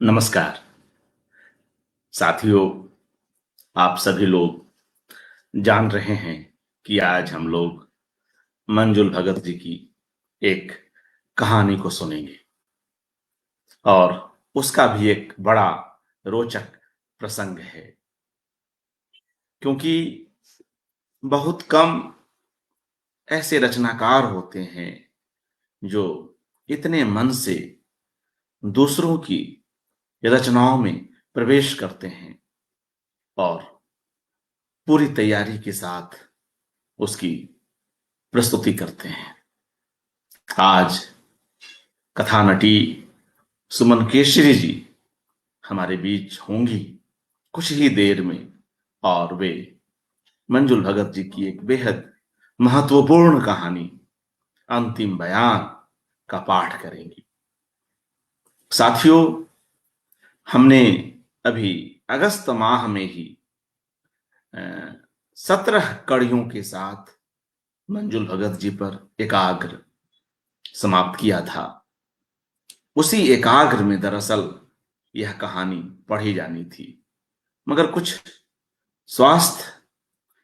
नमस्कार साथियों। आप सभी लोग जान रहे हैं कि आज हम लोग मंजुल भगत जी की एक कहानी को सुनेंगे और उसका भी एक बड़ा रोचक प्रसंग है, क्योंकि बहुत कम ऐसे रचनाकार होते हैं जो इतने मन से दूसरों की रचनाओं में प्रवेश करते हैं और पूरी तैयारी के साथ उसकी प्रस्तुति करते हैं। आज कथा नटी सुमन केशरी जी हमारे बीच होंगी कुछ ही देर में और वे मंजुल भगत जी की एक बेहद महत्वपूर्ण कहानी अंतिम बयान का पाठ करेंगी। साथियों, हमने अभी अगस्त माह में ही 17 कड़ियों के साथ मंजुल भगत जी पर एकाग्र समाप्त किया था। उसी एकाग्र में दरअसल यह कहानी पढ़ी जानी थी, मगर कुछ स्वास्थ्य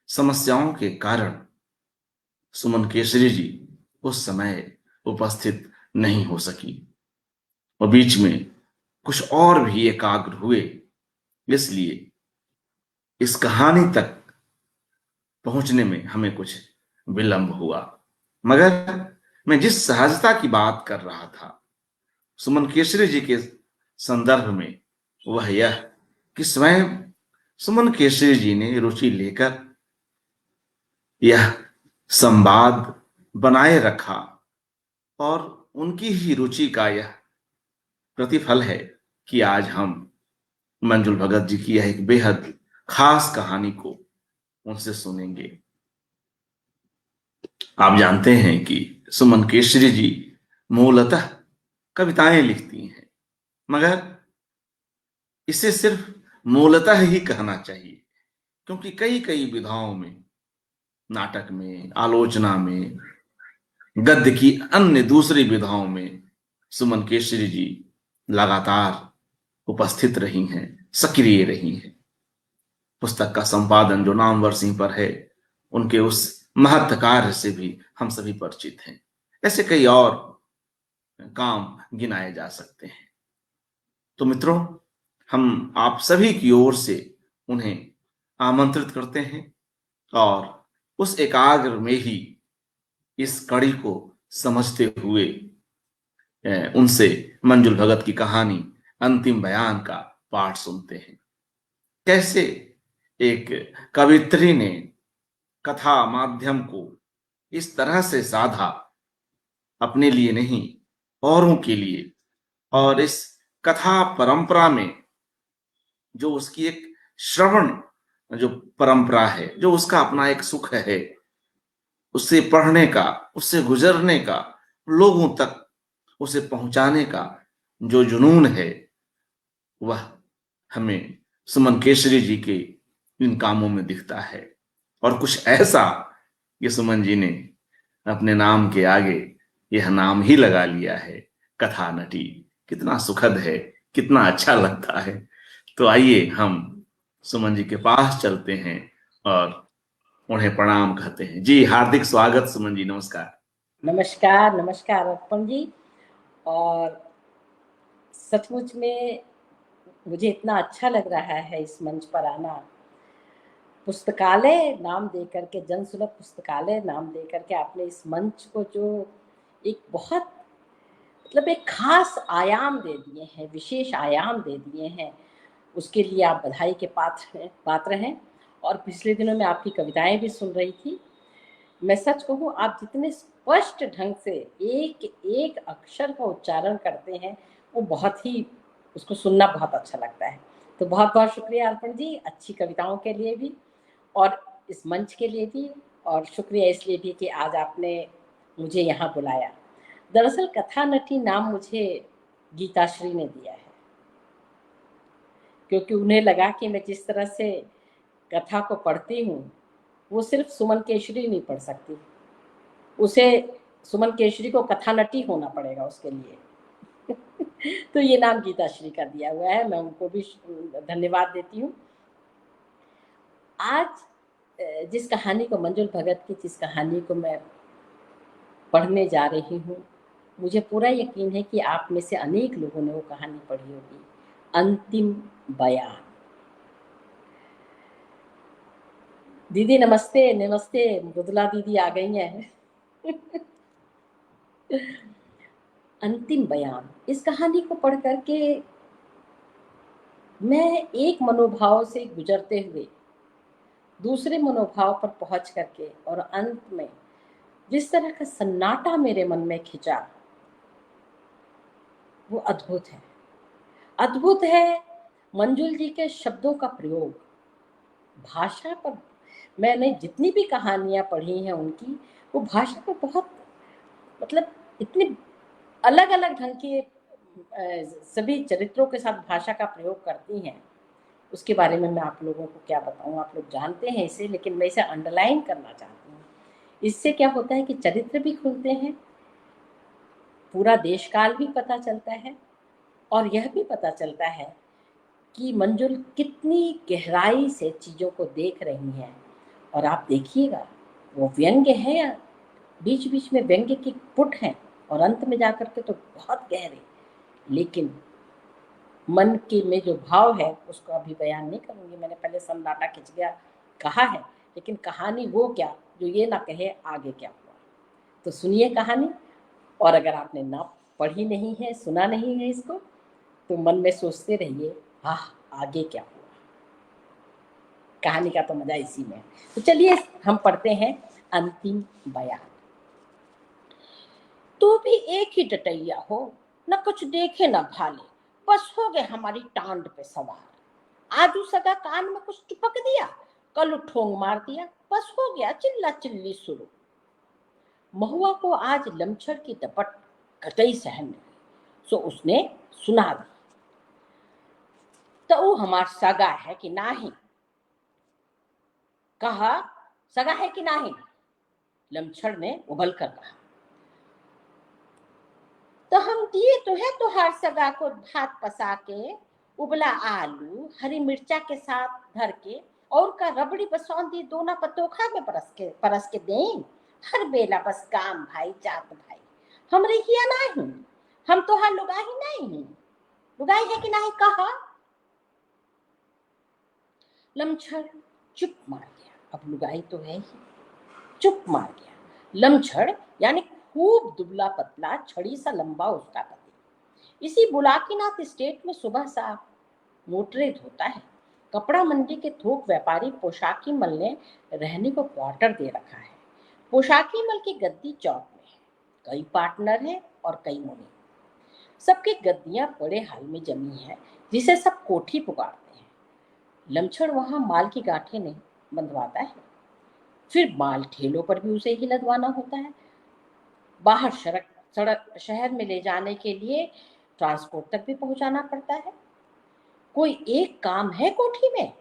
समस्याओं के कारण सुमन केसरी जी उस समय उपस्थित नहीं हो सकी और बीच में कुछ और भी एकाग्र हुए, इसलिए इस कहानी तक पहुंचने में हमें कुछ विलंब हुआ। मगर मैं जिस सहजता की बात कर रहा था सुमन केसरी जी के संदर्भ में, वह यह कि स्वयं सुमन केसरी जी ने रुचि लेकर यह संवाद बनाए रखा और उनकी ही रुचि का यह प्रतिफल है कि आज हम मंजुल भगत जी की यह एक बेहद खास कहानी को उनसे सुनेंगे। आप जानते हैं कि सुमन केसरी जी मूलतः कविताएं लिखती हैं, मगर इसे सिर्फ मूलतः ही कहना चाहिए, क्योंकि कई कई विधाओं में, नाटक में, आलोचना में, गद्य की अन्य दूसरी विधाओं में सुमन केसरी जी लगातार उपस्थित रही हैं, सक्रिय रही हैं। पुस्तक का संपादन जो नामवर सिंह पर है, उनके उस महत् कार्य से भी हम सभी परिचित हैं। ऐसे कई और काम गिनाए जा सकते हैं। तो मित्रों, हम आप सभी की ओर से उन्हें आमंत्रित करते हैं और उस एकाग्र में ही इस कड़ी को समझते हुए उनसे मंजुल भगत की कहानी अंतिम बयान का पाठ सुनते हैं। कैसे एक कवित्री ने कथा माध्यम को इस तरह से साधा, अपने लिए नहीं औरों के लिए, और इस कथा परंपरा में जो उसकी एक श्रवण जो परंपरा है, जो उसका अपना एक सुख है, उससे पढ़ने का, उससे गुजरने का, लोगों तक उसे पहुंचाने का जो जुनून है, वह हमें सुमन केसरी जी के इन कामों में दिखता है। और कुछ ऐसा कि सुमन जी ने अपने नाम के आगे यह नाम ही लगा लिया है, कथा नटी। कितना सुखद है, कितना अच्छा लगता है। तो आइए हम सुमन जी के पास चलते हैं और उन्हें प्रणाम कहते हैं। जी, हार्दिक स्वागत सुमन जी, नमस्कार। नमस्कार, नमस्कार अर्पण जी। और सचमुच में मुझे इतना अच्छा लग रहा है इस मंच पर आना। पुस्तकालय नाम दे करके, जनसुलभ पुस्तकालय नाम दे करके आपने इस मंच को जो एक बहुत मतलब एक खास आयाम दे दिए हैं, विशेष आयाम दे दिए हैं, उसके लिए आप बधाई के पात्र हैं। और पिछले दिनों में आपकी कविताएं भी सुन रही थी। मैं सच कहूँ, आप जितने स्पष्ट ढंग से एक एक अक्षर का उच्चारण करते हैं, वो बहुत ही, उसको सुनना बहुत अच्छा लगता है। तो बहुत बहुत शुक्रिया अर्पण जी, अच्छी कविताओं के लिए भी और इस मंच के लिए भी। और शुक्रिया इसलिए भी कि आज आपने मुझे यहाँ बुलाया। दरअसल कथा नटी नाम मुझे गीताश्री ने दिया है, क्योंकि उन्हें लगा कि मैं जिस तरह से कथा को पढ़ती हूँ, वो सिर्फ सुमन केशरी नहीं पढ़ सकती, उसे सुमन केशरी को कथा नटी होना पड़ेगा उसके लिए। तो ये नाम गीता श्री का दिया हुआ है, मैं उनको भी धन्यवाद देती हूँ। आज जिस कहानी को, मंजुल भगत की जिस कहानी को मैं पढ़ने जा रही हूँ, मुझे पूरा यकीन है कि आप में से अनेक लोगों ने वो कहानी पढ़ी होगी, अंतिम बयान। दीदी नमस्ते। नमस्ते, मृदुला दीदी आ गई हैं। अंतिम बयान, इस कहानी को पढ़ करके मैं एक मनोभाव से गुजरते हुए दूसरे मनोभाव पर पहुंच करके और अंत में जिस तरह का सन्नाटा मेरे मन में खिंचा, वो अद्भुत है। अद्भुत है मंजुल जी के शब्दों का प्रयोग, भाषा पर। मैंने जितनी भी कहानियां पढ़ी हैं उनकी, वो भाषा पर बहुत, मतलब इतनी अलग अलग ढंग के सभी चरित्रों के साथ भाषा का प्रयोग करती हैं। उसके बारे में मैं आप लोगों को क्या बताऊं, आप लोग जानते हैं इसे, लेकिन मैं इसे अंडरलाइन करना चाहती हूँ। इससे क्या होता है कि चरित्र भी खुलते हैं, पूरा देश काल भी पता चलता है, और यह भी पता चलता है कि मंजुल कितनी गहराई से चीज़ों को देख रही हैं। और आप देखिएगा, वो व्यंग्य है या बीच बीच में व्यंग्य की पुट हैं, और अंत में जाकर के तो बहुत गहरे, लेकिन मन के में जो भाव है उसको अभी बयान नहीं करूँगी। मैंने पहले सन्नाटा खिंच गया कहा है, लेकिन कहानी वो क्या जो ये ना कहे आगे क्या हुआ। तो सुनिए कहानी, और अगर आपने ना पढ़ी नहीं है, सुना नहीं है इसको, तो मन में सोचते रहिए, हाँ आगे क्या हुआ। कहानी का तो मजा इसी में है। तो चलिए हम पढ़ते हैं अंतिम बयान। तू भी एक ही टटैया हो, न कुछ देखे न भाले, बस हो गए हमारी टांड पे सवार। आजू सगा कान में कुछ टुपक दिया, कल ठोंग मार दिया, बस हो गया चिल्ला चिल्ली शुरू। महुआ को आज लमछड़ की दपट कतई सहन नहीं, सो उसने सुना दी। तो हमार सगा है कि नाही? कहा, सगा है कि नाही? लमछड़ ने उबल कर कहा। तो हम दिए तो है तुहार सगा को भात पसा के, उबला आलू हरी मिर्चा के साथ धर के, और का रबड़ी बसौंदी दोना पतोखा में परस के दें। हर बेला बस काम भाई जात भाई, हमरे हिया नहीं, हम तोहार लुगाई नहीं। लुगाई है कि नहीं कहा? लमछड़ चुप मार गया। अब लुगाई तो है ही, चुप मार गया। लमछड़ यानी खूब दुबला पतला, छड़ी सा लंबा उसका पति। इसी बुलाकीनाथ स्टेट में सुबह साफ मोटरें धोता है। कपड़ा मंडी के थोक व्यापारी पोशाकी मल ने रहने को क्वार्टर दे रखा है। पोशाकी मल की गद्दी चौक में है, कई पार्टनर है और कई मुनि। सबकी गद्दियां बड़े हाल में जमी है, जिसे सब कोठी पुकारते हैं। लमछड़ वहां माल की गांठें नहीं बंधवाता है, फिर माल ठेलों पर भी उसे ही लदवाना होता है। बाहर सड़क शहर में ले जाने के लिए ट्रांसपोर्ट तक भी पहुंचाना पड़ता है। कोई एक काम है कोठी में?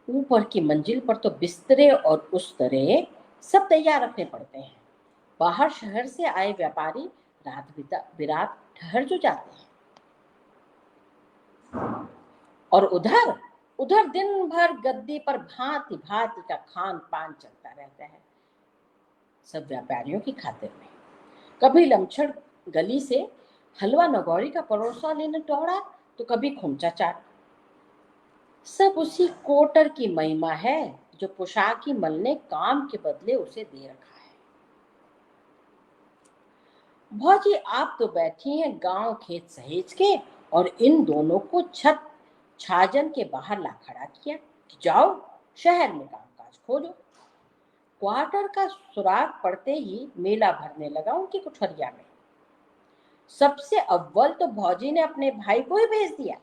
ऊपर की मंजिल पर तो बिस्तरे और उस्तरे सब तैयार रखने पड़ते हैं। बाहर शहर से आए व्यापारी रात बिरात ठहर जो जाते हैं, और उधर उधर दिन भर गद्दी पर भांति भांति का खान पान चलता रहता है, सब व्यापारियों की खातिर में। कभी लमछड़ गली से हलवा नगौरी का परोसा लेने दौड़ा, तो कभी खुमचा चाट। सब उसी कोटर की महिमा है जो पोशाकी मल ने काम के बदले उसे दे रखा है। भौजी आप तो बैठी हैं गांव खेत सहेज के, और इन दोनों को छत छाजन के बाहर ला खड़ा किया कि जाओ शहर में कामकाज खोजो। क्वार्टर का सुराग पड़ते ही मेला भरने लगा उनकी कुठरिया में। सबसे अव्वल तो भौजी ने अपने भाई को ही भेज दिया।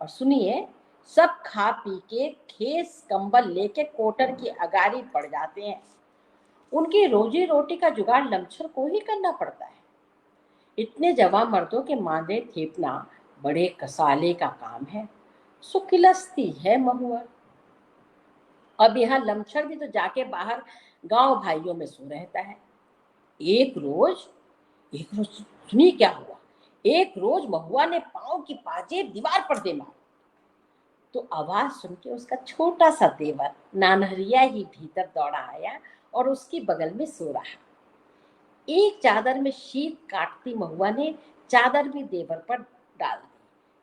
और सुनिए, सब खा पी के खेस कंबल लेके कोटर की अगारी पड़ जाते हैं। उनकी रोजी रोटी का जुगाड़ लमछड़ को ही करना पड़ता है। इतने जवां मर्दों के मांदे थेपना बड़े कसाले का काम है। सुकिलस्ती है महुआ। अब यहाँ लमछड़ भी तो जाके बाहर गांव भाइयों में सो रहता है। एक रोज सुनिए क्या हुआ। एक रोज महुआ ने पांव की पाजेब दीवार पर दे मारी तो आवाज सुन के उसका छोटा सा देवर नानहरिया ही भीतर दौड़ा आया और उसकी बगल में सो रहा। एक चादर में शीत काटती महुआ ने चादर भी देवर पर डाल दी।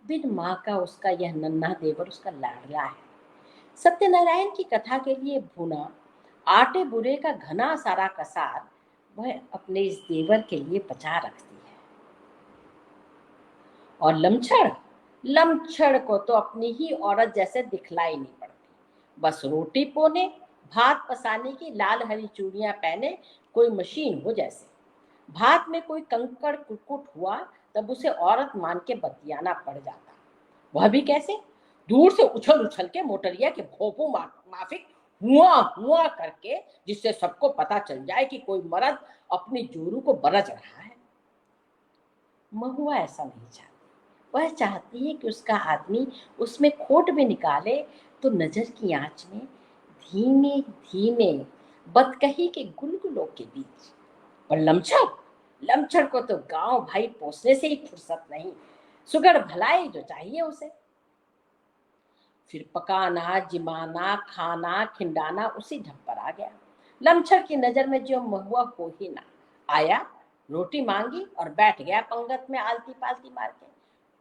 बिन माँ का उसका यह नन्हा देवर उसका लाडला है। सत्यनारायण की कथा के लिए भुना आटे बुरे का घना सारा कसार वह अपने इस देवर के लिए बचा रखती है। और लमछड़ लमछड़ को तो अपनी ही औरत जैसे दिखलाई नहीं पड़ती। बस रोटी पोने भात पसाने की लाल हरी चूड़ियां पहने कोई मशीन हो जैसे। भात में कोई कंकड़ कुकुट हुआ तब उसे औरत मान के बतियाना पड़ जाता। वह भी कैसे? दूर से उछल उछल के मोटरिया के भोंपू माफिक हुआ हुआ करके, जिससे सबको पता चल जाए कि कोई मर्द अपनी जोरू को बरज रहा है। महुआ ऐसा नहीं चाहती। वह चाहती है कि उसका आदमी उसमें खोट भी निकाले तो नजर की आंच में धीमे धीमे बदकही के गुलगुलों के बीच। और लमछड़ लमछड़ को तो गांव भाई पोसने से ही फुर्सत नहीं, सुगड़ भलाई जो चाहिए उसे। फिर पकाना जिमाना खाना खिंडाना उसी ढप पर आ गया। लमछड़ की नजर में जो महुआ हो ही ना। आया, रोटी मांगी और बैठ गया पंगत में आलती पालती मार के।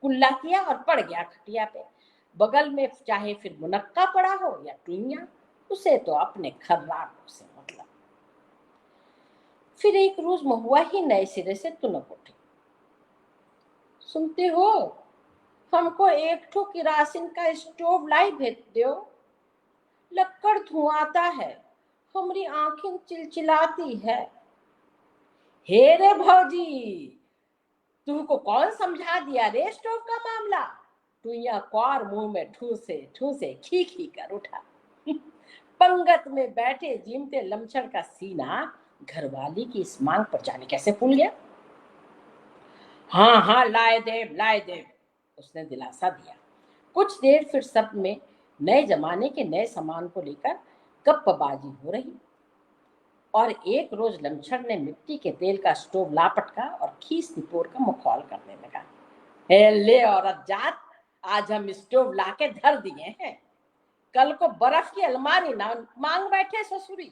कुल्ला किया और पड़ गया खटिया पे। बगल में चाहे फिर मुनक्का पड़ा हो या टुइया, उसे तो अपने खर्राटों से मतलब। फिर एक रोज महुआ ही नए सिरे से तुनक उठी। सुनते हो, हमको एक ठो किरासिन का स्टोव लाई भेज दो, लक्कड़ धुआता है, हमारी आंखें चिलचिलाती है। हे रे भौजी, तुमको कौन समझा दिया रे स्टोव का मामला? टुइया क्वार मुंह में ठूसे ठूसे खी खी कर उठा। पंगत में बैठे जीमते लमछड़ का सीना घरवाली की इस मांग पर जाने कैसे फूल गया। हाँ हाँ लाए देव, उसने दिलासा दिया। कुछ देर फिर सब में नए जमाने के नए सामान को लेकर गप्पबाजी हो रही। और एक रोज लमछड़ ने मिट्टी के तेल का स्टोव लापटका और खीस निपोर का मखौल करने लगा। ले औरत जात, आज हम स्टोव लाके धर दिए हैं, कल को बर्फ की अलमारी ना मांग बैठे ससुरी।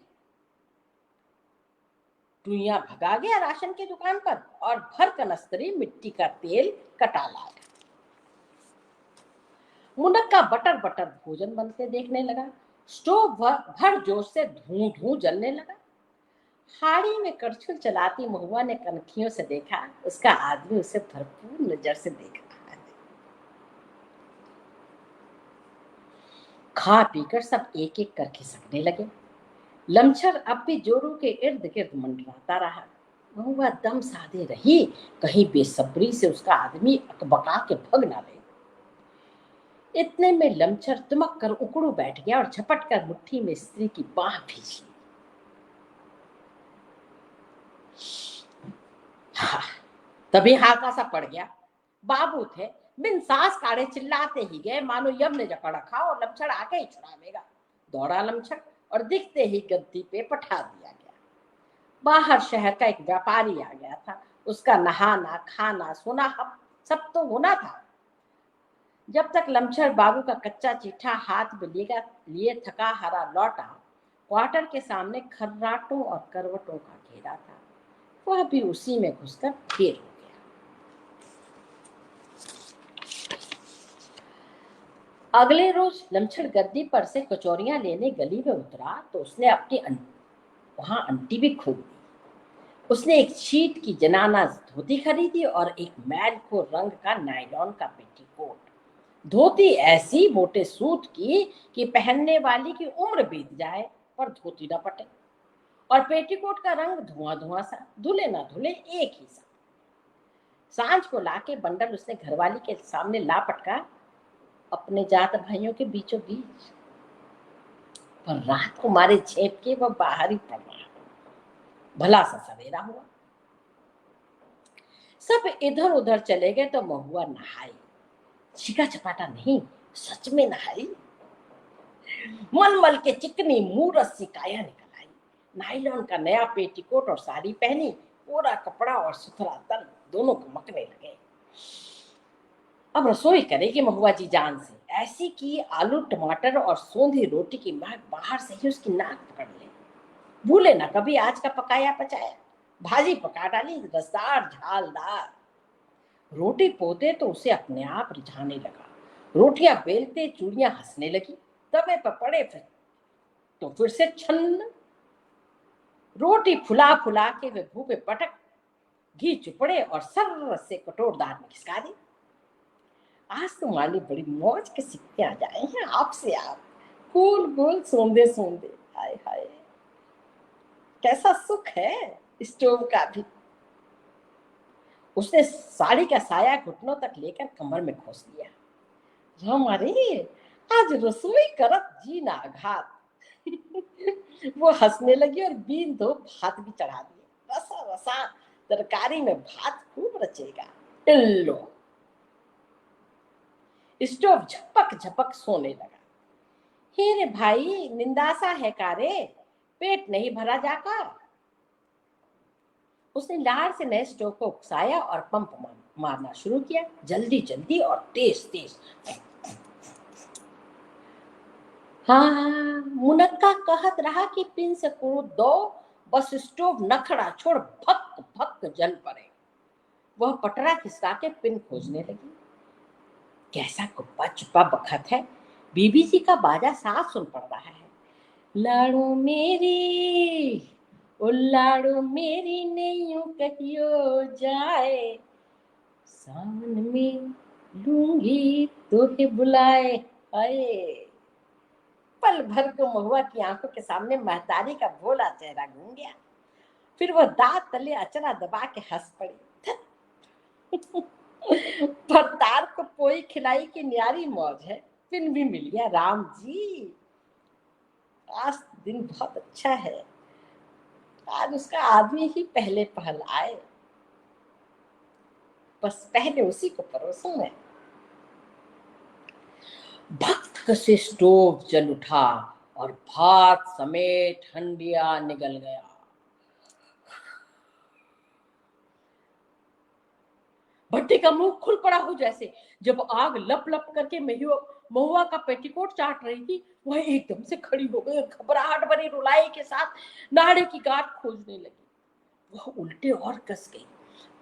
टुइया भगा गया राशन की दुकान पर और भर कनस्तरी मिट्टी का तेल कटा लाया। मुनक्का बटर बटर भोजन बनते देखने लगा। स्टोव भर जोश से धूं धूं जलने लगा। हाड़ी में करछुल चलाती महुआ ने कनखियों से देखा, उसका आदमी उसे भरपूर नजर से देख रहा है। खा पीकर सब एक एक कर खिसकने लगे। लमछड़ अब भी जोरू के इर्द गिर्द मंडराता रहा। महुआ दम साधे रही, कहीं बेसब्री से उसका आदमी अकबका के भग ना ले। इतने में लमछड़ तुमक कर उकड़ू बैठ गया और झपट कर मुट्ठी में स्त्री की बाह भींच ली। तभी हाका सा पड़ गया। बाबू थे, बिन सांस काढ़े चिल्लाते ही गए मानो यम ने जकड़ रखा और लमछड़ आके ही छुड़ावेगा। दौड़ा लमछड़ और दिखते ही गद्दी पे पठा दिया गया। बाहर शहर का एक व्यापारी आ गया था। उसका नहाना खाना सोना सब तो होना था। जब तक लमछड़ बाबू का कच्चा चिट्ठा हाथ में लिए थका हारा लौटा, क्वार्टर के सामने खर्राटों और करवटों का घेरा था। वह भी उसी में घुसकर ढेर हो गया। अगले रोज लमछड़ गद्दी पर से कचौरियां लेने गली में उतरा तो उसने अपनी वहां अंटी भी खूब दी। उसने एक शीट की जनाना धोती खरीदी और एक मैल को रंग का नायलॉन का पेटीकोट। धोती ऐसी मोटे सूत की कि पहनने वाली की उम्र बीत जाए पर धोती न पटे, और पेटीकोट का रंग धुआं धुआं सा, धुले ना धुले एक ही सा। सांझ को लाके बंडल उसने घरवाली के सामने ला पटका, अपने जात भाइयों के बीचों बीच। पर रात को मारे झेप के वह बाहर ही पड़ रहा। भला सा सवेरा हुआ, सब इधर उधर चले गए तो महुआ नहाई। छिका चपाटा नहीं, सच में नहाई। मलमल के चिकनी मूरत सी काया निकल आई। नायलॉन का नया पेटीकोट और साड़ी पहनी, पूरा कपड़ा और सुथरा तन दोनों गमकने लगे। अब रसोई करेगी महुआ जी जान से, ऐसी कि आलू टमाटर और सौंधी रोटी की महक बाहर से ही उसकी नाक पकड़ ले। भूले ना कभी आज का पकाया पचाया। भाजी पका डाली रसदार झालदार। रोटी पोते तो उसे अपने आप रिझाने लगा। रोटियां बेलते चूड़ियां हंसने लगी। तवे पर पड़े फिर से छन्न। रोटी फुला फुला के वे भू पे पटक घी चुपड़े और सर्र से कटोरदार में खिसका दी। आज तो माली बड़ी मौज के सिक्के आ जाए हैं आपसे आप। Cool cool Sonde Sonde. हाय हाय, कैसा सुख है स्टोव का भी। उसने साड़ी का साया घुटनों तक लेकर कमर में खोस लिया। हमारे आज रसोई करत जी ना घात। वो हंसने लगी और बीन दो भात भी चढ़ा दिए। रसा रसा तरकारी में भात खूब रचेगा। लो, स्टोव झपक झपक सोने लगा। हे रे भाई, निंदासा है कारे, पेट नहीं भरा जाकर। उसने लाड़ से नए स्टोव को उकसाया और पंप मारना शुरू किया, जल्दी जल्दी और तेज तेज। हाँ, मुनक्का कहत रहा कि पिन से कूद दो, बस स्टोव नखड़ा छोड़ भक भक जल पड़े। वह पटरा खिसका के पिन खोजने लगी। कैसा कुप्पा चुप्पा बखत है, बीबी जी का बाजा साफ सुन पड़ रहा है। लाड़ो मेरी, ओ लाड़ो मेरी नैयों कहियो जाए, सावन में लूंगी तोहे बुलाए। आए पल भर को महुआ की आंखों के सामने महतारी का भोला चेहरा घूम गया। फिर वह दांत तले अचरा दबा के हंस पड़ी। पर तार को पोई खिलाई की न्यारी मौज है, पिन भी मिल गया। राम जी, आज दिन बहुत अच्छा है। आज उसका आदमी ही पहले पहल आए, बस पहले उसी को परोसूं मैं। भक्त से स्टोव जल उठा और भात समेत हंडिया निगल गया। भट्टी का मुंह खुल पड़ा हो जैसे जब आग लप लप करके महुआ का पेटीकोट चाट रही थी। वह एकदम से खड़ी हो गई और घबराहट भरी रुलाई के साथ नाड़े की गांठ खोजने लगी। वह उल्टे और कस गई।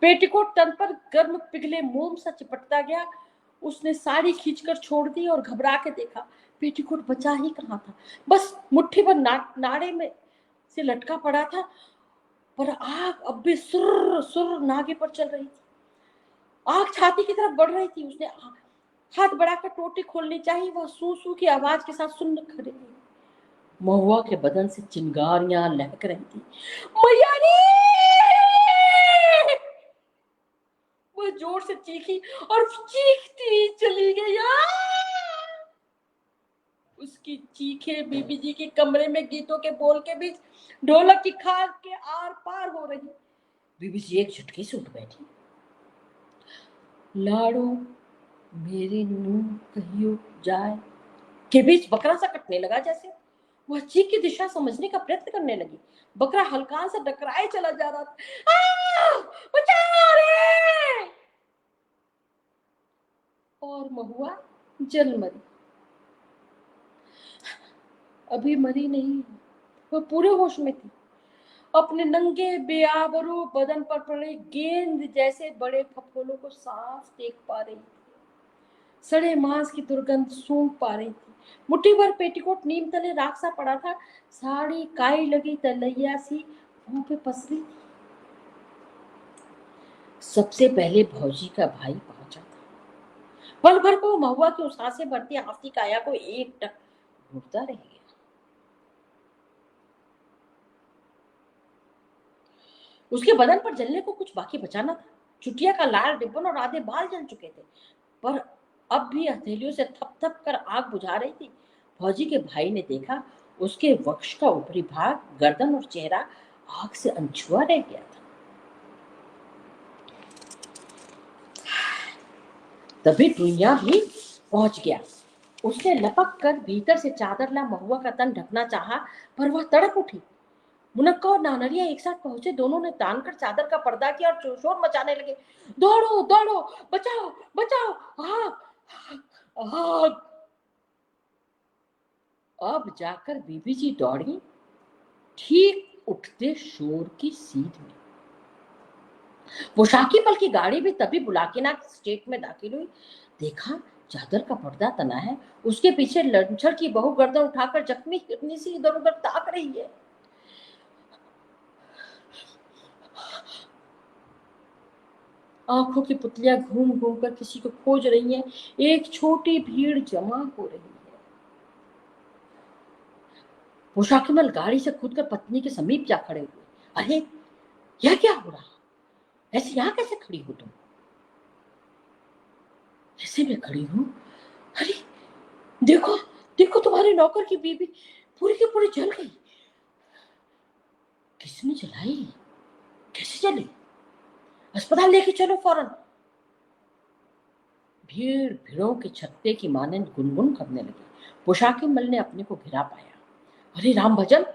पेटीकोट तन पर गर्म पिघले मोम सा चिपटता गया। उसने साड़ी खींचकर छोड़ दी और घबरा के देखा। पेटीकोट बचा ही कहाँ था, बस मुट्ठी भर नाड़े में से लटका पड़ा था। पर आग अब भी सुर सुर नागे पर चल रही थी। आग छाती की तरफ बढ़ रही थी। उसने हाथ बढ़ाकर टोटी खोलनी चाहिए। वह सू सू की आवाज के साथ सुन खड़ी थी। महुआ के बदन से चिंगारियां लहक रही थी। मैयारी! वह जोर से चीखी और चीखती चली गई। उसकी चीखें बीबी जी के कमरे में गीतों के बोल के बीच ढोलक की खाल के आर पार हो रही। बीबी जी एक झटके से उठ बैठी। लाड़ो मेरी नूं कहियो जाए के बीच बकरा सा कटने लगा। जैसे वह चीख की दिशा समझने का प्रयत्न करने लगी। बकरा हल्का सा डकराए चला जा रहा था। बचा रे! और महुआ जल मरी। अभी मरी नहीं, वह पूरे होश में थी। अपने नंगे बेआबरू बदन पर पड़े गेंद जैसे बड़े फफोलों को साफ देख पा रही थी। सड़े मांस की दुर्गंध सूंघ पा रही थी। मुट्ठी भर पेटीकोट नीम तले राख सा पड़ा था। साड़ी काई लगी तलैया सी मुंह पे पसरी थी। सबसे पहले भौजी का भाई पहुंचा था। पल भर को महुआ की उस से भरती आफती काया को एक टक घूरता रह गया। उसके बदन पर जलने को कुछ बाकी बचाना था। चुटिया का लाल रिबन और आधे बाल जल चुके थे, पर अब भी हथेलियों से थप थप कर आग बुझा रही थी। फौजी के भाई ने देखा, उसके वक्ष का ऊपरी भाग, गर्दन और चेहरा आग से अनछुआ रह गया था। तभी टुइया भी पहुंच गया। उसने लपक कर भीतर से चादर ला महुआ का तन ढकना चाहा, पर वह तड़प उठी। मुनक्का और नानरिया एक साथ पहुंचे। दोनों ने तान कर चादर का पर्दा किया और शोर मचाने लगे। दौड़ो दौड़ो, बचाओ बचाओ, आग। अब जाकर बीबी जी दौड़ी ठीक उठते शोर की सीध में। पोशाकी पल की गाड़ी भी तभी बुलाकीना स्टेट में दाखिल हुई। देखा चादर का पर्दा तना है, उसके पीछे लंचर की बहू गर्दन उठाकर जख्मी हिरनी सी इधर उधर ताक रही है। आंखों की पुतलियां घूम घूम कर किसी को खोज रही हैं। एक छोटी भीड़ जमा हो रही है। पोशाकीमल गाड़ी से कूदकर पत्नी के समीप जा खड़े हुए। अरे यह क्या हो रहा, ऐसे यहाँ कैसे खड़ी हो तुम? ऐसे मैं खड़ी हूँ? अरे देखो देखो, तुम्हारे नौकर की बीबी पूरी की पूरी जल गई। किसने जलाई? कैसे जली? अस्पताल लेके चलो फौरन। भीड़ भीड़ों के छत्ते की मानंद गुनगुन करने लगी। पोशाकी मल ने अपने को घिरा पाया। अरे राम भजन,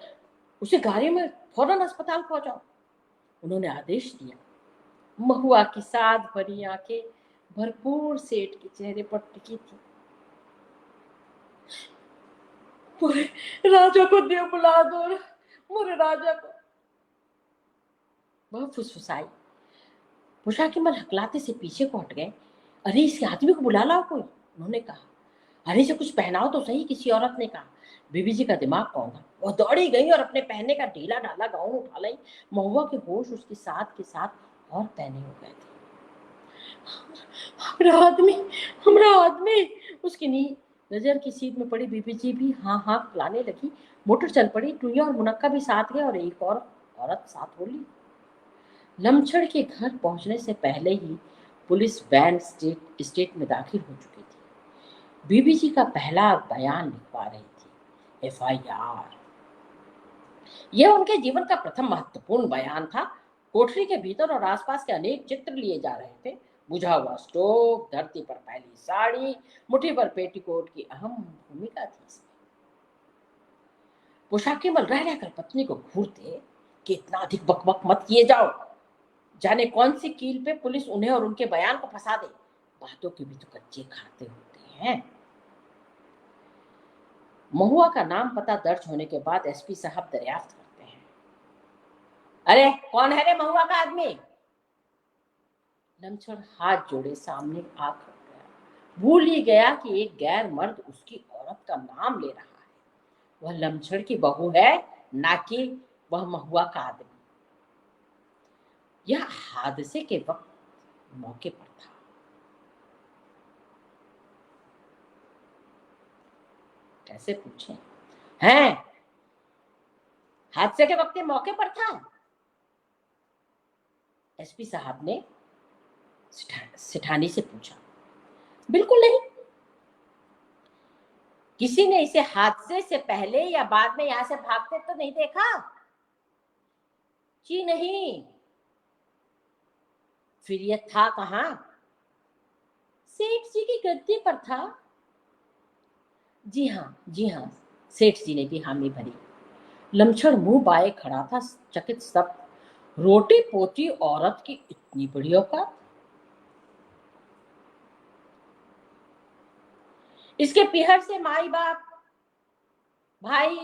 उसे गाड़ी में फौरन अस्पताल पहुंचाओ। उन्होंने आदेश दिया। महुआ की साध भरी आंखें भरपूर सेठ के चेहरे पर टिकी थी। मोरे राजा को दे बुला दो, मोरे राजा को, वह फुसफुसाई। पोशाकी मल हकलाते से पीछे को हट गए। अरे इसके आदमी को बुला लाओ कोई, उन्होंने कहा। अरे इसे कुछ पहनाओ तो सही, किसी औरत ने कहा। बीबी जी का दिमाग कौंधा। वह दौड़ी गई और अपने पहनने का ढीला ढाला गाउन उठा लाई। महुआ के होश उसके साथ के साथ और पैने हो गए थे। हमारा आदमी, उसकी नी नजर की सीध में पड़ी बीबी जी भी हाँ हाँ लाने लगी। मोटर चल पड़ी। टुइया और मुनक्का भी साथ गए और एक और औरत साथ हो ली। लमछड़ के घर पहुंचने से पहले ही पुलिस वैन स्टेट में दाखिल हो चुकी थी। बीबी जी का पहला बयान लिखवा रही थी, FIR। यह उनके जीवन का प्रथम महत्वपूर्ण बयान था। कोठरी के भीतर और आसपास के अनेक चित्र लिए जा रहे थे। बुझा हुआ स्टोव, धरती पर फैली साड़ी, मुट्ठी पर पेटीकोट की अहम भूमिका थी इसमें। पोशाकीमल रह रहकर पत्नी को घूरते कि इतना अधिक बकबक मत किए जाओ, जाने कौन सी कील पे पुलिस उन्हें और उनके बयान को फंसा दे। बातों के भी तो कच्चे खाते होते हैं। महुआ का नाम पता दर्ज होने के बाद SP साहब दरियाफ्त करते हैं। अरे कौन है रे महुआ का आदमी? लमछड़ हाथ जोड़े सामने आ खड़ गया। भूल ही गया कि एक गैर मर्द उसकी औरत का नाम ले रहा है। वह लमछड़ की बहू है, ना कि वह महुआ का आदमी। यह हादसे के वक्त मौके पर था। कैसे पूछें? हैं? हादसे के वक्त मौके पर था? SP साहब ने सेठानी से पूछा। बिल्कुल नहीं। किसी ने इसे हादसे से पहले या बाद में यहां से भागते तो नहीं देखा? जी नहीं। फिर यह था कहां? सेठ जी की गद्दी पर था। जी हाँ, सेठ जी ने भी हामी भरी। लमछड़ मुंह बाए खड़ा था, चकित सब। रोटी पोती औरत की इतनी बड़ी औकात। इसके पीहर से माई बाप भाई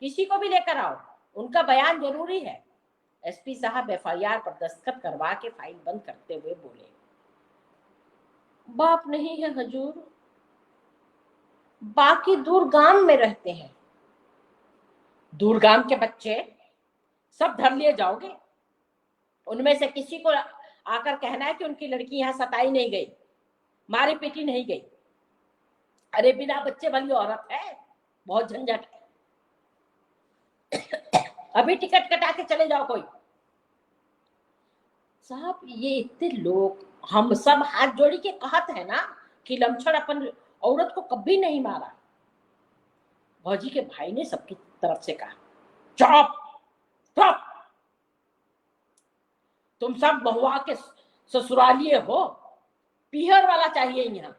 किसी को भी लेकर आओ, उनका बयान जरूरी है। SP साहब FIR पर दस्तखत करवा के फाइल बंद करते हुए बोले। बाप नहीं है हजूर, बाकी दूर गांव में रहते हैं। दूर गांव के बच्चे सब धर लिए जाओगे? उनमें से किसी को आकर कहना है कि उनकी लड़की यहाँ सताई नहीं गई, मारी पीटी नहीं गई। अरे बिना बच्चे वाली औरत है, बहुत झंझट है। अभी टिकट कटा के चले जाओ कोई। साहब ये इतने लोग, हम सब हाथ जोड़ी के कहत है ना कि लमछड़ अपन औरत को कभी नहीं मारा। भौजी के भाई ने सबकी तरफ से कहा, चुप चुप, तुम सब महुआ के ससुरालिये हो, पीहर वाला चाहिए यहाँ।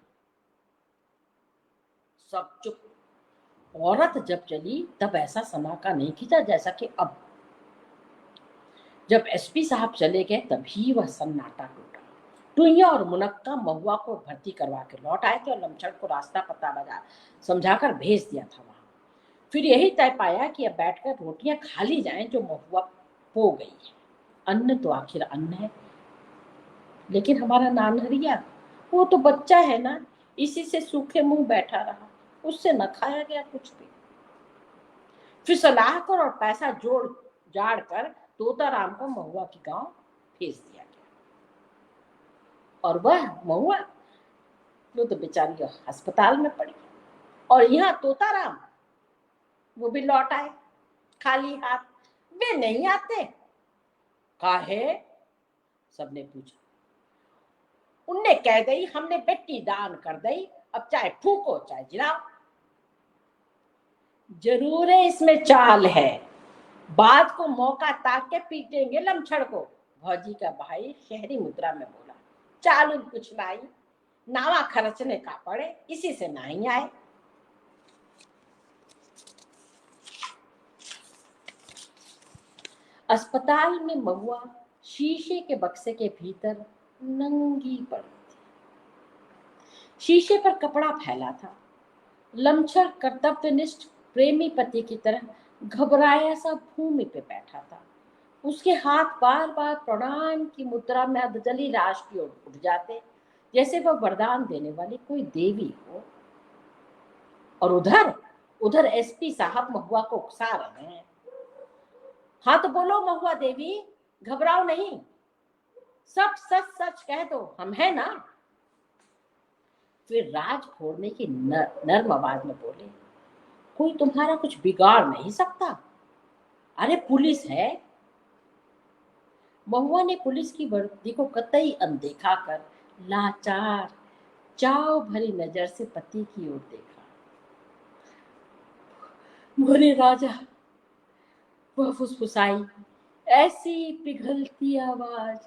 सब चुप। औरत जब चली तब ऐसा सन्नाटा नहीं खींचा जैसा कि अब। जब SP साहब चले गए तभी वह सन्नाटा टूटा। टुइया और मुनक्का महुआ को भर्ती करवा के लौट आए थे और लमछड़ को रास्ता पता लगा समझाकर भेज दिया था वहां। फिर यही तय पाया कि अब बैठकर रोटियां खा ली जाएं जो महुआ पो गई है। अन्न तो आखिर अन्न है, लेकिन हमारा नानहरिया वो तो बच्चा है ना, इसी से सूखे मुंह बैठा रहा, उससे न खाया गया कुछ भी। फिर सलाह कर और पैसा जोड़ जाड़ कर तोताराम को महुआ की गांव भेज दिया गया। और वह महुआ वो तो बेचारी अस्पताल में पड़ी, और यहाँ तोताराम वो भी लौट आए खाली हाथ। वे नहीं आते काहे? सबने पूछा। उनने कह दई हमने बेटी दान कर दई, अब चाहे फूको चाहे जिलाओ। जरूर है इसमें चाल है, बात को मौका ताक के पीटेंगे लमछड़ को। भौजी का भाई शहरी मुद्रा में बोला। चालू कुछ लाई, नावा खर्चने का पड़े, इसी से नहीं आए। अस्पताल में महुआ शीशे के बक्से के भीतर नंगी पड़ी थी। शीशे पर कपड़ा फैला था। लमछड़ कर्तव्यनिष्ठ प्रेमी पति की तरह घबराया सा भूमि पे बैठा था। उसके हाथ बार बार प्रणाम की मुद्रा में अधजली लाश की ओर उठ जाते, जैसे वह वरदान देने वाली कोई देवी हो। और उधर उधर एसपी साहब महुआ को उकसा रहे हैं। हाँ तो बोलो महुआ देवी, घबराओ नहीं, सब सच सच कह दो, हम है ना। फिर राज फोड़ने की नर्म आवाज में बोले, कोई तुम्हारा कुछ बिगाड़ नहीं सकता, अरे पुलिस है। महुआ ने पुलिस की वर्दी को कतई अनदेखा कर लाचार चाव भरी नजर से पति की ओर देखा। मोरे राजा, वह फुसफुसाई, ऐसी पिघलती आवाज,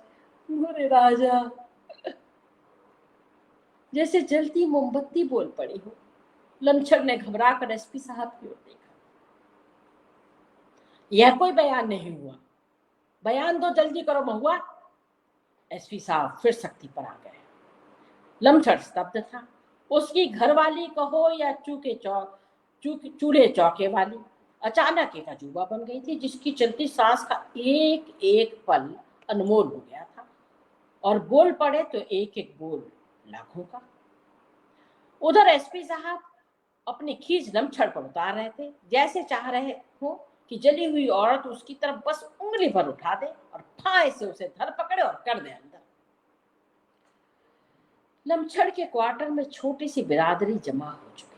मोरे राजा, जैसे जलती मोमबत्ती बोल पड़ी हो। लमछड़ ने घबरा कर एसपी साहब की ओर देखा। यह कोई बयान नहीं हुआ, बयान दो, जल्दी करो महुआ। एसपी साहब फिर सख्ती पर आ गए। लमछड़ स्तब्ध था। उसकी घरवाली कहो या चूल्हे चौके वाली अचानक एक अजूबा बन गई थी, जिसकी चलती सांस का एक एक पल अनमोल हो गया था, और बोल पड़े तो एक एक बोल लाखों का। उधर एसपी साहब अपनी खींच लमछड़ पर उतार रहे थे, जैसे चाह रहे हो कि जली हुई औरत उसकी तरफ बस उंगली भर उठा दे और ठाए से उसे धर पकड़े और कर दे अंदर। लमछड़ के क्वार्टर में छोटी सी बिरादरी जमा हो चुकी थी।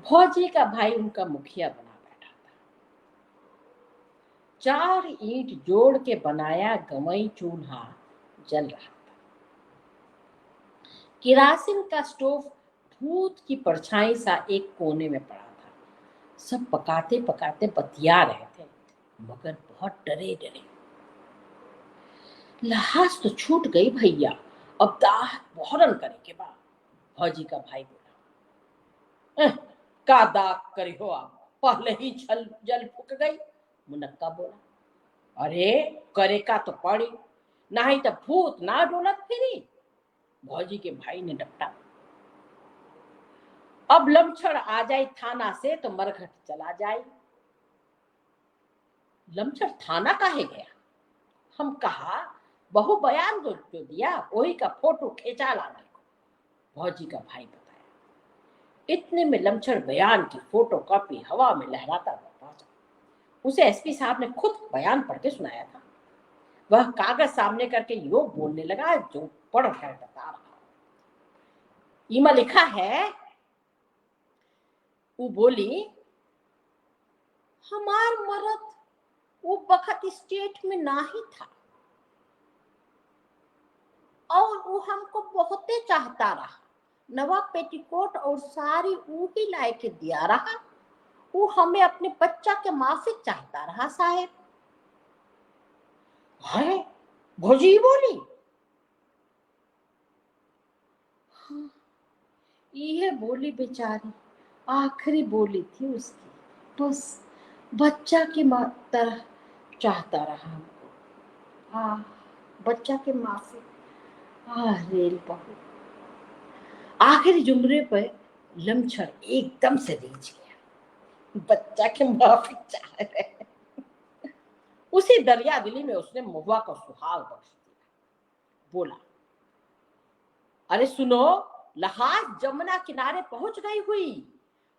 भौजी का भाई उनका मुखिया बना बैठा था। 4 ईंट जोड़ के बनाया गमई चूल्हा जल रहा था। किरासिन का स्टोव भूत की परछाई सा एक कोने में पड़ा था। सब पकाते पकाते बतिया रहे थे, मगर बहुत डरे डरे। लाश तो छूट गई भैया, अब दाह बहुरन करे के बाद, भौजी का भाई बोला। का दाग करे हो आप, पहले ही जल फूक गई, मुनक्का बोला। अरे करे का तो पड़ी, नहीं तो भूत ना डोलत फिरी, भौजी के भाई ने डपटा। अब लमछड़ आ जाए थाना से तो मरघट चला जाए। लमछड़ थाना काहे गया? हम कहा बहु बयान जो दिया वही का फोटो खींचा लाने को, भौजी का भाई बताया। इतने में लमछड़ बयान की फोटो कॉपी हवा में लहराता हुआ पहुंचा। उसे एसपी साहब ने खुद बयान पढ़ के सुनाया था। वह कागज सामने करके योग बोलने लगा जो पढ़ कर बता रहा। इमा लिखा है, वो बोली, हमार मरद वो बखत स्टेट में ना ही था और वो हमको बहुते चाहता रहा। नवा पेटीकोट और साड़ी वो ही लाए के दिया रहा। वो हमें अपने बच्चा के माफिक चाहता रहा साहेब। है भौजी बोली। हाँ, ये बोली बेचारी, आखिरी बोली थी उसकी, बस बच्चा की तरह चाहता रहा हमको। हाँ बच्चा के माफी, रेल बहू। आखिरी जुमरे पर लमछड़ एकदम से रीझ गया। बच्चा के माफी चाह रहे। उसी दरिया दिली में उसने महुआ को सुहाग बख्श दिया। बोला, अरे सुनो, लहास जमुना किनारे पहुंच गई हुई।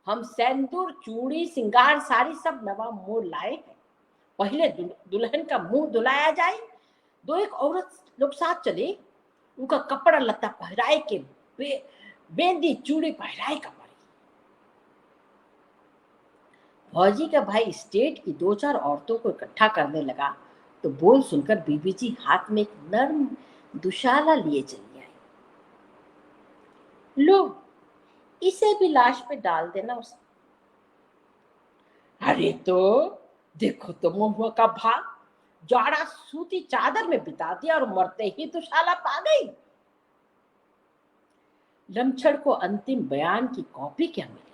हम सेंदूर, चूड़ी, सिंगार, साड़ी सब नवा मोल लाए हैं। पहले दुल्हन का मुंह धुलाया जाए। दो एक औरत लोग साथ चले, उनका कपड़ा लत्ता पहराए के बेंदी चूड़ी पहराए का पड़ी। फौजी का भाई स्टेट की दो चार औरतों को इकट्ठा करने लगा तो बोल सुनकर बीबी जी हाथ में एक नर्म दुशाला लिए चली आई। लो, इसे भी लाश पे डाल देना उसे। अरे तो देखो तो महुआ का भाग, जाड़ा सूती चादर में बिता दिया और मरते ही दुशाला पा गई। लमछड़ को अंतिम बयान की कॉपी क्या मिली?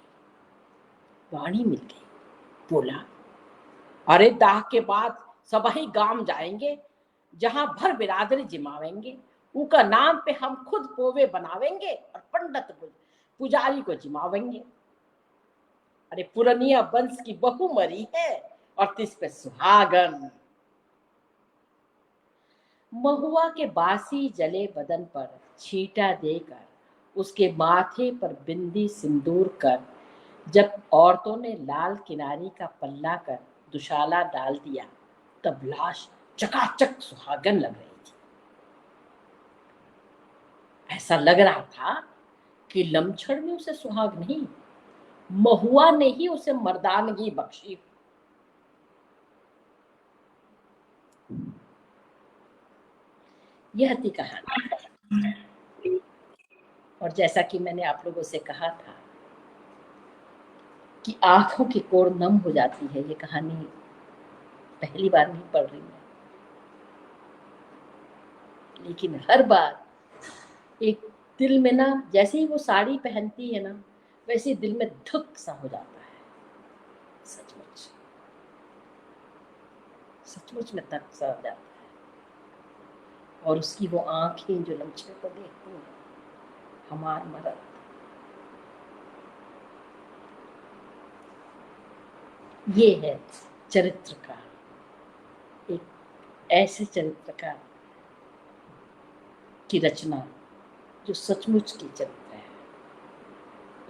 वाणी मिल गई। बोला, अरे दाह के बाद सबही गांव जाएंगे, जहां भर बिरादरी जिमावेंगे। उनका नाम पे हम खुद पोवे बनावेंगे और पंडित पुजारी को जिमावेंगे। अरे पुरनिया वंश की बहू मरी है और तिस पे सुहागन। महुआ के बासी जले बदन पर छींटा देकर, उसके माथे पर बिंदी सिंदूर कर, जब औरतों ने लाल किनारी का पल्ला कर दुशाला डाल दिया, तब लाश चकाचक सुहागन लग रही थी। ऐसा लग रहा था कि लमछड़ ने उसे सुहाग नहीं, महुआ ने ही उसे मर्दानगी बख्शी। यह थी कहानी। और जैसा कि मैंने आप लोगों से कहा था कि आंखों की कोर नम हो जाती है, ये कहानी पहली बार नहीं पढ़ रही मैं, लेकिन हर बार एक दिल में ना, जैसे ही वो साड़ी पहनती है ना, वैसे ही दिल में धुक सा हो जाता है। सचमुच सचमुच में धक सा हो जाता है। और उसकी वो आंखें जो लमछड़ को देखती हैं, हमार मरद। ये है चरित्र का, एक ऐसे चरित्र का की रचना जो सचमुच की चरित्र है,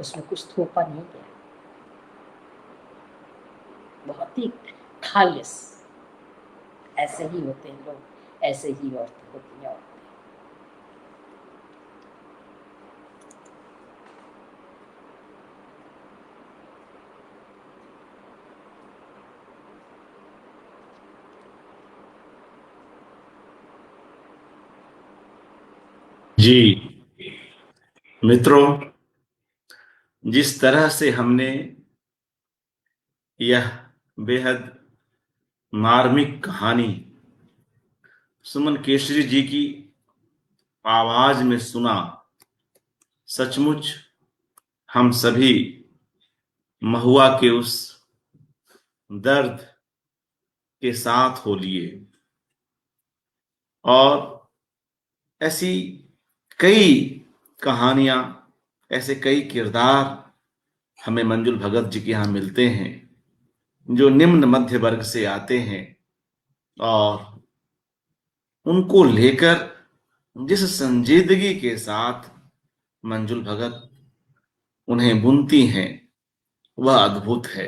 उसमें कुछ थोपा नहीं गया, बहुत ही खालिस। ऐसे ही होते हैं लोग, ऐसे ही औरतें होती हैं औरतें। जी मित्रों, जिस तरह से हमने यह बेहद मार्मिक कहानी सुमन केसरी जी की आवाज में सुना, सचमुच हम सभी महुआ के उस दर्द के साथ हो लिए। और ऐसी कई कहानियां, ऐसे कई किरदार हमें मंजुल भगत जी के यहाँ मिलते हैं, जो निम्न मध्य वर्ग से आते हैं और उनको लेकर जिस संजीदगी के साथ मंजुल भगत उन्हें बुनती हैं, वह अद्भुत है।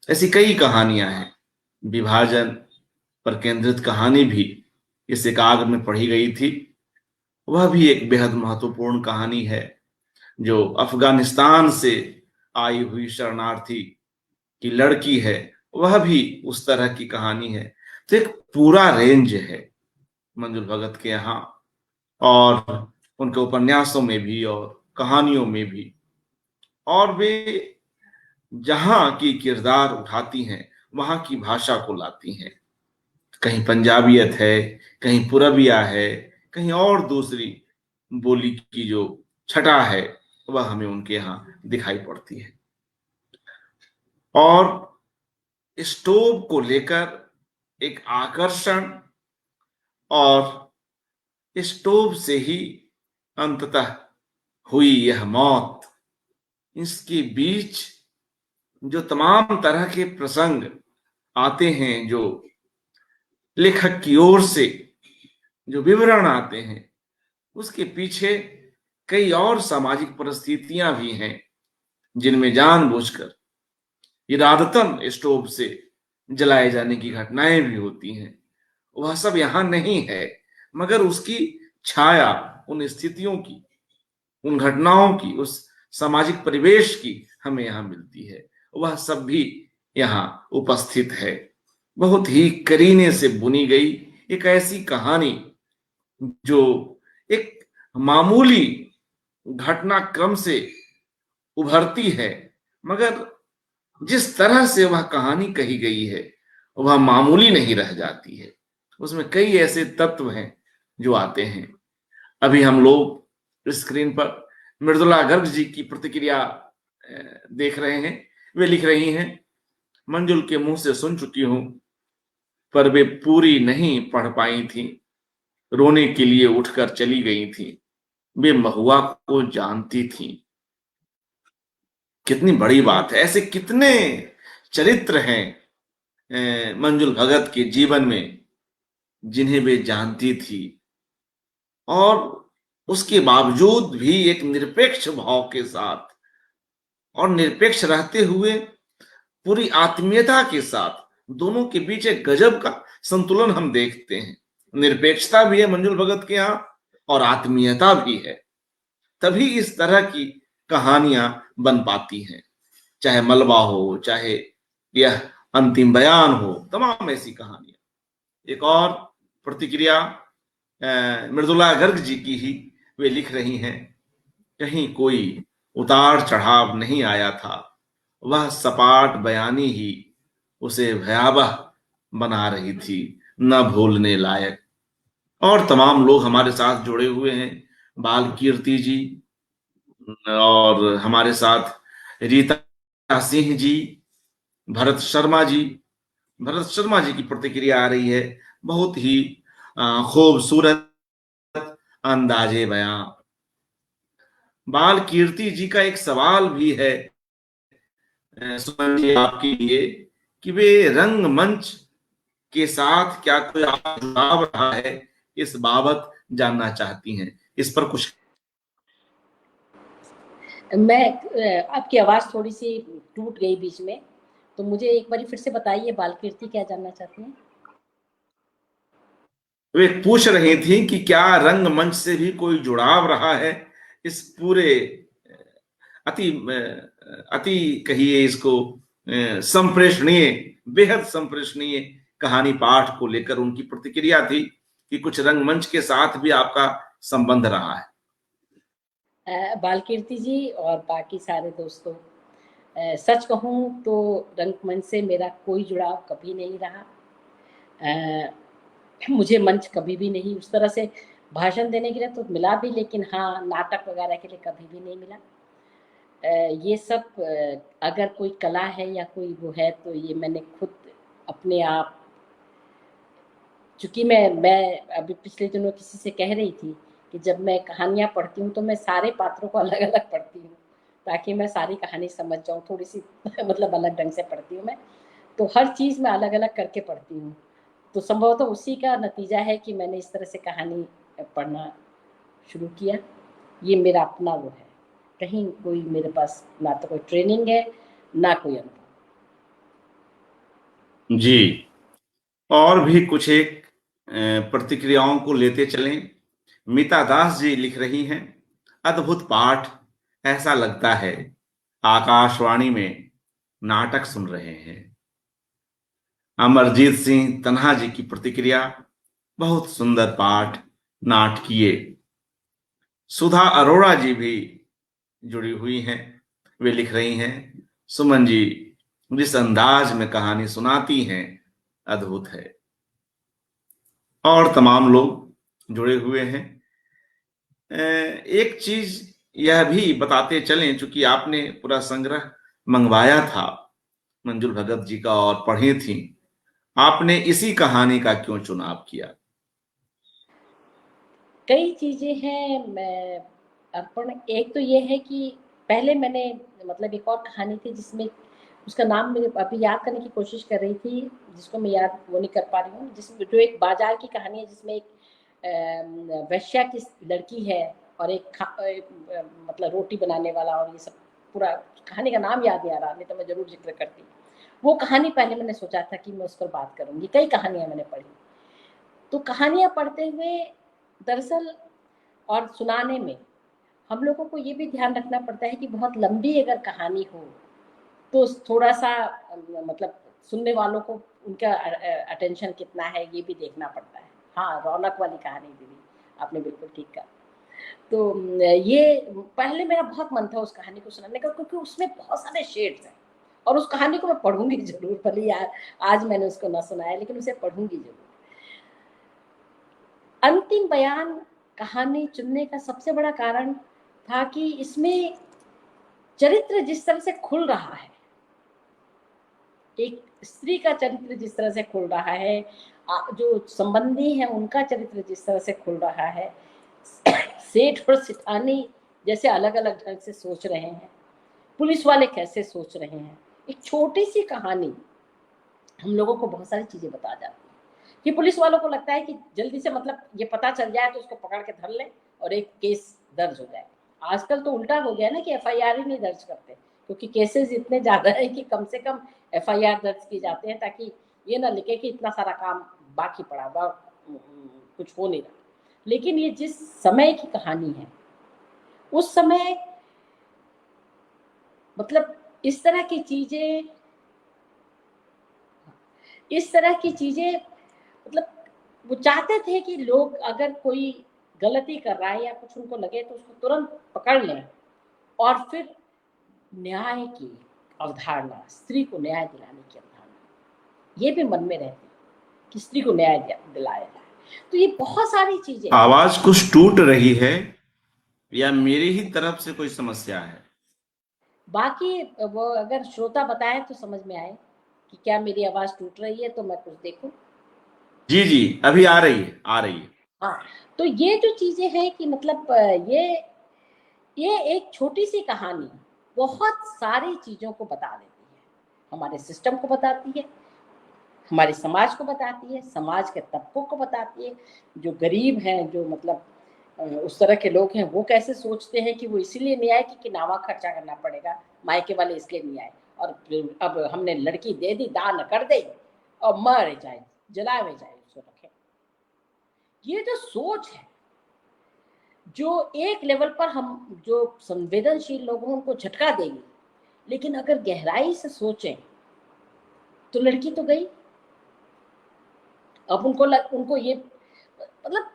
ऐसी कई कहानियां हैं। विभाजन पर केंद्रित कहानी भी इस एकाग्र में पढ़ी गई थी। वह भी एक बेहद महत्वपूर्ण कहानी है, जो अफगानिस्तान से आई हुई शरणार्थी की लड़की है। वह भी उस तरह की कहानी है। तो एक पूरा रेंज है मंजुल भगत के यहाँ, और उनके उपन्यासों में भी और कहानियों में भी। और वे जहां की किरदार उठाती हैं, वहां की भाषा को लाती हैं। कहीं पंजाबियत है, कहीं पुरबिया है, कहीं और दूसरी बोली की जो छटा है, वह हमें उनके यहाँ दिखाई पड़ती है। और स्टोव को लेकर एक आकर्षण और स्टोव से ही अंततः हुई यह मौत। इसके बीच जो तमाम तरह के प्रसंग आते हैं, जो लेखक की ओर से जो विवरण आते हैं, उसके पीछे कई और सामाजिक परिस्थितियां भी हैं जिनमें जानबूझकर इरादतन स्टोव से जलाए जाने की घटनाएं भी होती हैं। वह सब यहां नहीं है, मगर उसकी छाया उन स्थितियों की, उन घटनाओं की, उस सामाजिक परिवेश की हमें यहां मिलती है। वह सब भी यहां उपस्थित है। बहुत ही करीने से बुनी गई एक ऐसी कहानी जो एक मामूली घटनाक्रम से उभरती है, मगर जिस तरह से वह कहानी कही गई है वह मामूली नहीं रह जाती है। उसमें कई ऐसे तत्व हैं जो आते हैं। अभी हम लोग स्क्रीन पर मृदुला गर्ग जी की प्रतिक्रिया देख रहे हैं। वे लिख रही हैं, मंजुल के मुंह से सुन चुकी हूं, पर वे पूरी नहीं पढ़ पाई थी, रोने के लिए उठकर चली गई थी। वे महुआ को जानती थी। कितनी बड़ी बात है। ऐसे कितने चरित्र हैं मंजुल भगत के जीवन में जिन्हें वे जानती थी, और उसके बावजूद भी एक निरपेक्ष भाव के साथ और निरपेक्ष रहते हुए पूरी आत्मीयता के साथ दोनों के बीच एक गजब का संतुलन हम देखते हैं। निरपेक्षता भी है मंजुल भगत के यहाँ और आत्मीयता भी है। तभी इस तरह की कहानियां बन पाती हैं, चाहे मलबा हो, चाहे यह अंतिम बयान हो, तमाम ऐसी कहानियां। एक और प्रतिक्रिया मृदुला गर्ग जी की ही। वे लिख रही हैं, कहीं कोई उतार चढ़ाव नहीं आया था, वह सपाट बयानी ही उसे भयावह बना रही थी, न भूलने लायक। और तमाम लोग हमारे साथ जुड़े हुए हैं, बाल कीर्ति जी, और हमारे साथ रीता सिंह जी, भरत शर्मा जी। भरत शर्मा जी की प्रतिक्रिया आ रही है, बहुत ही खूबसूरत अंदाजे बयां। बाल कीर्ति जी का एक सवाल भी है सुमन जी आपके लिए, कि वे रंगमंच के साथ क्या कोई जुड़ाव रहा है, इस बाबत जानना चाहती हैं। इस पर कुछ। मैं आपकी आवाज थोड़ी सी टूट गई बीच में, तो मुझे एक बार फिर से बताइए, बाल कीर्ति क्या जानना चाहती हैं? वे पूछ रही थी कि क्या रंगमंच से भी कोई जुड़ाव रहा है इस पूरे अति अति कहिए इसको संप्रेषणीय, बेहद संप्रेषणीय कहानी पाठ को लेकर उनकी प्रतिक्रिया थी कि कुछ रंगमंच के साथ भी आपका संबंध रहा है। बाल कीर्ति जी और बाकी सारे दोस्तों, सच कहूँ तो रंगमंच से मेरा कोई जुड़ाव कभी नहीं रहा। मुझे मंच कभी भी नहीं उस तरह से भाषण देने के लिए तो मिला भी, लेकिन हाँ, नाटक वगैरह के लिए कभी भी नहीं मिला। ये सब अगर कोई कला है या कोई वो है, तो ये मैंने खुद अपने आप, चूँकि मैं अभी पिछले दिनों किसी से कह रही थी कि जब मैं कहानियाँ पढ़ती हूँ तो मैं सारे पात्रों को अलग-अलग पढ़ती हूँ, ताकि मैं सारी कहानी समझ जाऊँ, थोड़ी-सी मतलब अलग ढंग से पढ़ती हूँ मैं। तो हर चीज़ मैं अलग-अलग करके पढ़ती हूँ। तो संभवतः उसी का नतीजा है कि मैंने इस तरह से कहानी पढ़ना शुरू किया। ये मेरा अपना वो है। कहीं कोई मेरे पास ना तो कोई ट्रेनिंग है, ना कोई अनुभव। जी, और भी कुछ एक प्रतिक्रियाओं को लेते चलें। मीता दास जी लिख रही हैं, अद्भुत पाठ, ऐसा लगता है आकाशवाणी में नाटक सुन रहे हैं। अमरजीत सिंह तन्हा जी की प्रतिक्रिया, बहुत सुंदर पाठ, नाटकीय। सुधा अरोड़ा जी भी जुड़ी हुई हैं। वे लिख रही हैं, सुमन जी जिस अंदाज में कहानी सुनाती हैं, अद्भुत है। और तमाम लोग जुड़े हुए हैं। एक चीज यह भी बताते चलें, चूंकि आपने पूरा संग्रह मंगवाया था मंजुल भगत जी का और पढ़ी थी, आपने इसी कहानी का क्यों चुनाव किया? कई चीज़ें हैं। मैं अर्पण, एक तो ये है कि पहले मैंने मतलब एक और कहानी थी जिसमें, उसका नाम मुझे अभी याद करने की कोशिश कर रही थी, जिसको मैं याद वो नहीं कर पा रही हूँ, जिसमें जो एक बाजार की कहानी है जिसमें एक वेश्या की लड़की है और एक मतलब रोटी बनाने वाला, और ये सब पूरा कहानी का नाम याद नहीं आ रहा, नहीं तो मैं जरूर जिक्र करती। वो कहानी पहले मैंने सोचा था कि मैं उस पर बात करूंगी। कई कहानियां मैंने पढ़ी, तो कहानियां पढ़ते हुए दरअसल और सुनाने में हम लोगों को ये भी ध्यान रखना पड़ता है कि बहुत लंबी अगर कहानी हो तो थोड़ा सा मतलब सुनने वालों को उनका अटेंशन कितना है ये भी देखना पड़ता है। हाँ, रौनक वाली कहानी दीदी, आपने बिल्कुल ठीक कहा। तो ये पहले मेरा बहुत मन था उस कहानी को सुनाने का, क्योंकि उसमें बहुत सारे शेड्स हैं और उस कहानी को मैं पढ़ूंगी जरूर, भले यार आज मैंने उसको ना सुनाया लेकिन उसे पढ़ूंगी जरूर। अंतिम बयान कहानी चुनने का सबसे बड़ा कारण था कि इसमें चरित्र जिस तरह से खुल रहा है, एक स्त्री का चरित्र जिस तरह से खुल रहा है, जो संबंधी हैं उनका चरित्र जिस तरह से खुल रहा है, सेठ और सिठानी जैसे अलग अलग ढंग से सोच रहे हैं, पुलिस वाले कैसे सोच रहे हैं, एक छोटी सी कहानी हम लोगों को बहुत सारी चीजें बता जाती है कि पुलिस वालों को लगता है कि जल्दी से मतलब ये पता चल जाए तो उसको पकड़ के धर ले और एक केस दर्ज हो जाए। आजकल तो उल्टा हो गया ना कि एफआईआर ही नहीं दर्ज करते, क्योंकि केसेस इतने ज्यादा है कि कम से कम एफआईआर दर्ज किए जाते हैं, ताकि ये ना लिखे कि इतना सारा काम बाकी पड़ा हुआ, कुछ हो नहीं रहा। लेकिन ये जिस समय की कहानी है, उस समय मतलब इस तरह की चीजें मतलब वो चाहते थे कि लोग अगर कोई गलती कर रहा है या कुछ उनको लगे तो उसको तुरंत पकड़ लें, और फिर न्याय की अवधारणा, स्त्री को न्याय दिलाने की अवधारणा ये भी मन में रहती है कि स्त्री को न्याय दिलाया जाए। तो ये बहुत सारी चीजें। आवाज कुछ टूट रही है या मेरी ही तरफ से कोई समस्या है? बाकी वो अगर श्रोता बताए तो समझ में आए कि क्या मेरी आवाज टूट रही है, तो मैं कुछ देखूं। जी जी, अभी आ रही है, आ रही है। हाँ, तो ये जो चीजें हैं कि मतलब ये एक छोटी सी कहानी बहुत सारी चीजों को बता देती है। हमारे सिस्टम को बताती है, हमारे समाज को बताती है, समाज के तबकों को बताती है, जो गरीब हैं, जो मतलब उस तरह के लोग हैं, वो कैसे सोचते हैं कि वो इसीलिए नहीं आए कि नावा खर्चा करना पड़ेगा, मायके वाले इसलिए नहीं आए, और अब हमने लड़की दे दी, दान कर दे और मर जाए, जलावे जाए, उसको रखे। ये जो सोच है, जो एक लेवल पर हम जो संवेदनशील लोग हैं उनको झटका देगी, लेकिन अगर गहराई से सोचें तो लड़की तो गई। अब उनको ये मतलब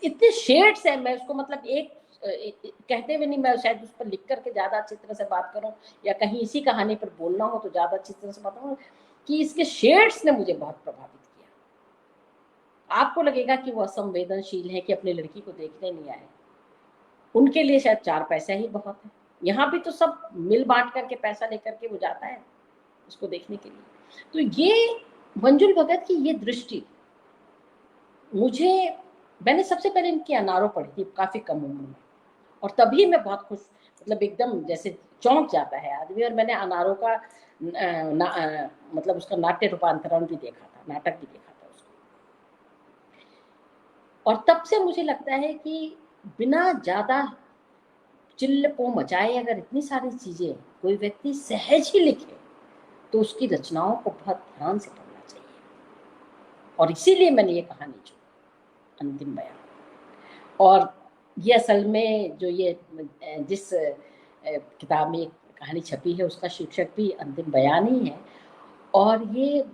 इतने शेड्स हैं, मैं उसको मतलब एक कहते हुए नहीं, मैं शायद उस पर लिख करके ज्यादा अच्छी तरह से बात करूं या कहीं इसी कहानी पर बोलना हो तो ज्यादा अच्छी तरह से बात करूं कि इसके शेड्स ने मुझे बहुत प्रभावित किया। आपको लगेगा कि वो असंवेदनशील है कि अपनी लड़की को देखने नहीं आए, उनके लिए शायद 4 पैसा ही बहुत है। यहाँ भी तो सब मिल बांट करके पैसा लेकर के वो जाता है उसको देखने के लिए। तो ये मंजुल भगत की ये दृष्टि मुझे, मैंने सबसे पहले इनकी अनारों पढ़ी थी काफी कम उम्र में, और तभी मैं बहुत खुश, मतलब एकदम जैसे चौंक जाता है आदमी। और मैंने अनारों का मतलब उसका नाट्य रूपांतरण भी देखा था, नाटक भी देखा था उसको, और तब से मुझे लगता है कि बिना ज्यादा चिल्लपो मचाए अगर इतनी सारी चीजें कोई व्यक्ति सहज ही लिखे तो उसकी रचनाओं को बहुत ध्यान से पढ़ना चाहिए। और इसीलिए मैंने ये कहानी चुनी, अंतिम बयान। और ये असल में जो ये जिस किताब में कहानी छपी है उसका शीर्षक भी अंतिम बयान ही है। और ये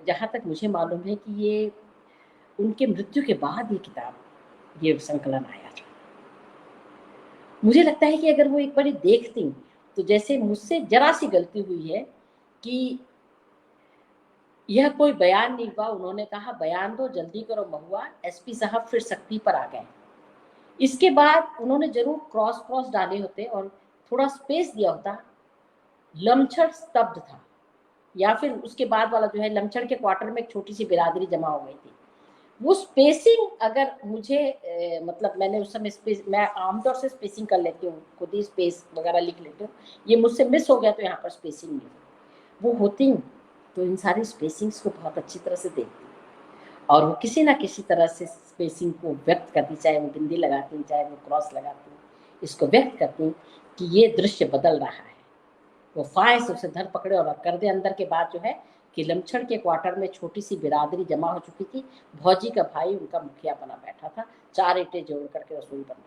जहाँ तक मुझे मालूम है कि ये उनके मृत्यु के बाद ये किताब, ये संकलन आया था। मुझे लगता है कि अगर वो एक बारी देखती तो जैसे मुझसे जरा सी गलती हुई है कि यह कोई बयान नहीं हुआ, उन्होंने कहा बयान दो, जल्दी करो महुआ, एसपी साहब फिर सख्ती पर आ गए। इसके बाद उन्होंने जरूर क्रॉस डाले होते और थोड़ा स्पेस दिया होता। लमछड़ स्तब्ध था, या फिर उसके बाद वाला जो है, लमछड़ के क्वार्टर में एक छोटी सी बिरादरी जमा हो गई थी, वो स्पेसिंग अगर मुझे मतलब मैंने उस समय मैं आमतौर से स्पेसिंग कर लेती हूँ, खुद ही स्पेस वगैरह लिख लेती हूँ, ये मुझसे मिस हो गया तो यहाँ पर स्पेसिंग नहीं वो होती, तो इन सारी स्पेसिंग्स को बहुत अच्छी तरह से देखती और वो किसी ना किसी तरह से स्पेसिंग को व्यक्त करती, चाहे वो बिंदी लगाती, चाहे वो क्रॉस लगाती, इसको व्यक्त करती कि ये दृश्य बदल रहा है। वो फाय से उसे धर पकड़े और कर दे अंदर के बाद जो है कि लमछड़ के क्वार्टर में छोटी सी बिरादरी जमा हो चुकी थी। भौजी का भाई उनका मुखिया बना बैठा था, 4 ईंटें जोड़ करके रसोई बन रही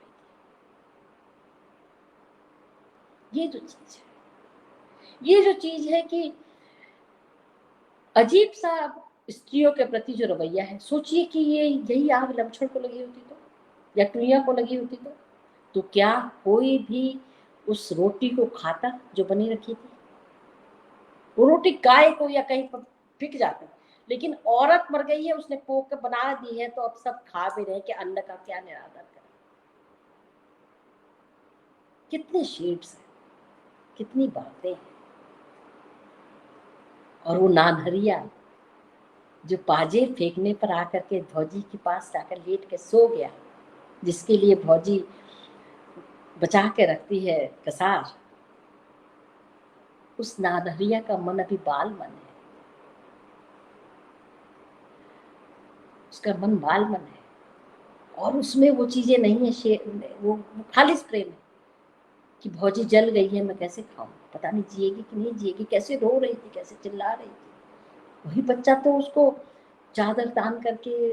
थी। ये जो चीज है, ये जो चीज है कि अजीब सा स्त्रियों के प्रति जो रवैया है, सोचिए कि ये यही आग लमछड़ को लगी होती तो, या टुइया को लगी होती तो क्या कोई भी उस रोटी को खाता जो बनी रखी थी? वो रोटी गाय को या कहीं पर बिक जाती, लेकिन औरत मर गई है, उसने पोक के बना दी है, तो अब सब खा भी रहे कि अन्न का क्या निरादर करें। कितने शेड्स हैं, कितनी बातें हैं। और वो नानहरिया जो पाजे फेंकने पर आकर के भौजी के पास जाकर लेट के सो गया, जिसके लिए भौजी बचा के रखती है कसार, उस नानहरिया का मन अभी बाल मन है, उसका मन बाल मन है, और उसमें वो चीजें नहीं है, वो खालिस प्रेम है कि भौजी जल गई है, मैं कैसे खाऊं, पता नहीं जिएगी कि नहीं जिएगी, कैसे रो रही थी, कैसे चिल्ला रही थी। वही बच्चा तो उसको चादर तान करके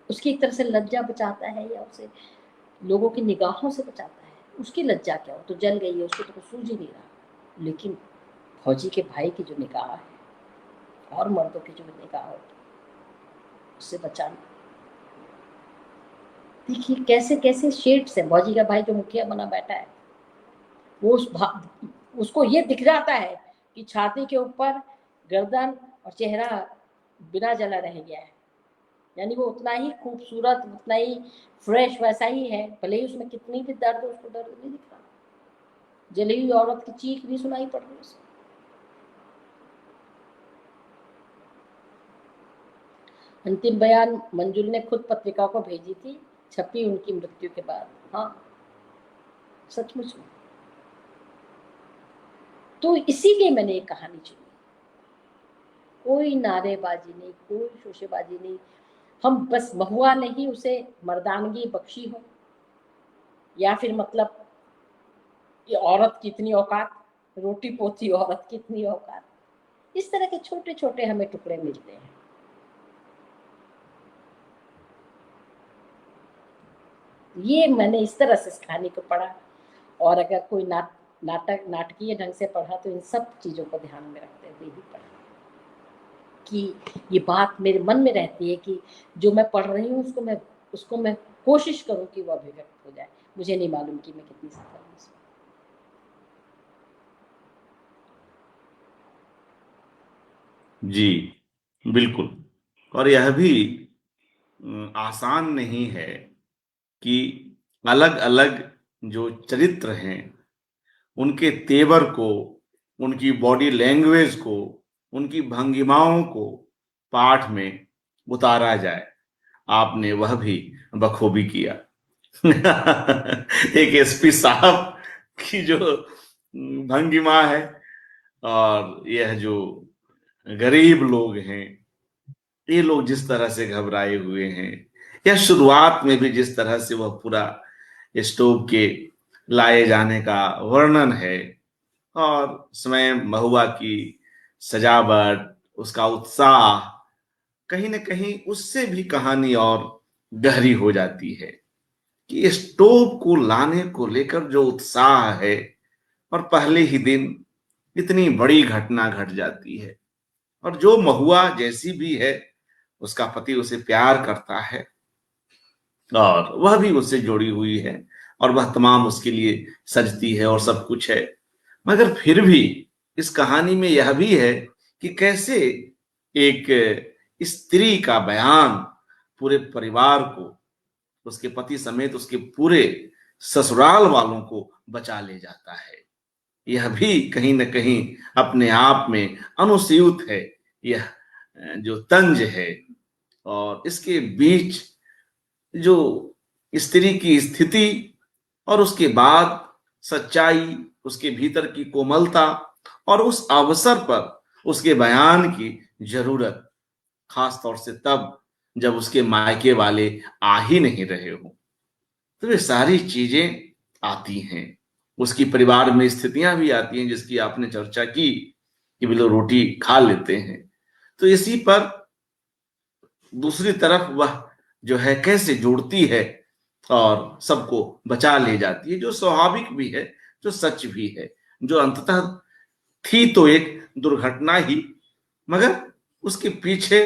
उसकी एक तरह से लज्जा बचाता है, या उसे लोगों की निगाहों से बचाता है। उसकी लज्जा क्या हो, तो जल गई है, उसको तो कुछ सूझ ही नहीं रहा। लेकिन फौजी के भाई की जो निगाह है और मर्दों की जो निगाह होती है, उससे बचाना। देखिए कैसे कैसे शेड्स है। फौजी का भाई जो मुखिया बना बैठा है, वो उसको ये दिख जाता है कि छाती के ऊपर गर्दन और चेहरा बिना जला रह गया है, यानी वो उतना ही खूबसूरत, उतना ही फ्रेश वैसा ही है, भले ही उसमें कितनी भी दर्द हो, उसको दर्द नहीं दिख रहा। जली हुई औरत की चीख नहीं सुनाई पड़ रही उसे। अंतिम बयान मंजुल ने खुद पत्रिका को भेजी थी, छपी उनकी मृत्यु के बाद। हाँ, सचमुच में। तो इसीलिए मैंने एक कहानी चुनी। कोई नारेबाजी नहीं, कोई शोशेबाजी नहीं, हम बस महुआ ने ही उसे मर्दानगी बख्शी हो, या फिर मतलब ये औरत की इतनी औकात, रोटी पोती औरत की इतनी औकात, इस तरह के छोटे छोटे हमें टुकड़े मिलते हैं। ये मैंने इस तरह से इस कहानी को पढ़ा, और अगर कोई नाटकीय ढंग से पढ़ा तो इन सब चीजों को ध्यान में रखते हुए ही पढ़ा, कि ये बात मेरे मन में रहती है कि जो मैं पढ़ रही हूँ उसको मैं कोशिश करूँ कि वो अभिव्यक्त हो जाए। मुझे नहीं मालूम कि मैं कितनी सफल हूँ इसमें। जी बिल्कुल। और यह भी आसान नहीं है कि अलग अलग जो चरित्र हैं उनके तेवर को, उनकी बॉडी लैंग्वेज को, उनकी भंगिमाओं को पाठ में उतारा जाए। आपने वह भी बखूबी किया। एक एसपी साहब की जो भंगिमा है, और यह जो गरीब लोग हैं, ये लोग जिस तरह से घबराए हुए हैं, या शुरुआत में भी जिस तरह से वह पूरा स्टोव के लाए जाने का वर्णन है, और स्वयं महुआ की सजावट, उसका उत्साह, कहीं न कहीं उससे भी कहानी और गहरी हो जाती है कि स्टोव को लाने को लेकर जो उत्साह है, और पहले ही दिन इतनी बड़ी घटना घट जाती है, और जो महुआ जैसी भी है, उसका पति उसे प्यार करता है और वह भी उससे जुड़ी हुई है, और वह तमाम उसके लिए सजती है और सब कुछ है। मगर फिर भी इस कहानी में यह भी है कि कैसे एक स्त्री का बयान पूरे परिवार को, उसके पति समेत उसके पूरे ससुराल वालों को बचा ले जाता है। यह भी कहीं न कहीं अपने आप में अनुस्यूत है। यह जो तंज है और इसके बीच जो स्त्री की स्थिति और उसके बाद सच्चाई, उसके भीतर की कोमलता और उस अवसर पर उसके बयान की जरूरत, खास तौर से तब जब उसके मायके वाले आ ही नहीं रहे हो, तो ये सारी चीजें आती हैं। उसकी परिवार में स्थितियां भी आती हैं जिसकी आपने चर्चा की कि वे लोग रोटी खा लेते हैं। तो इसी पर दूसरी तरफ वह जो है कैसे जोड़ती है और सबको बचा ले जाती है, जो स्वाभाविक भी है, जो सच भी है, जो अंततः थी तो एक दुर्घटना ही, मगर उसके पीछे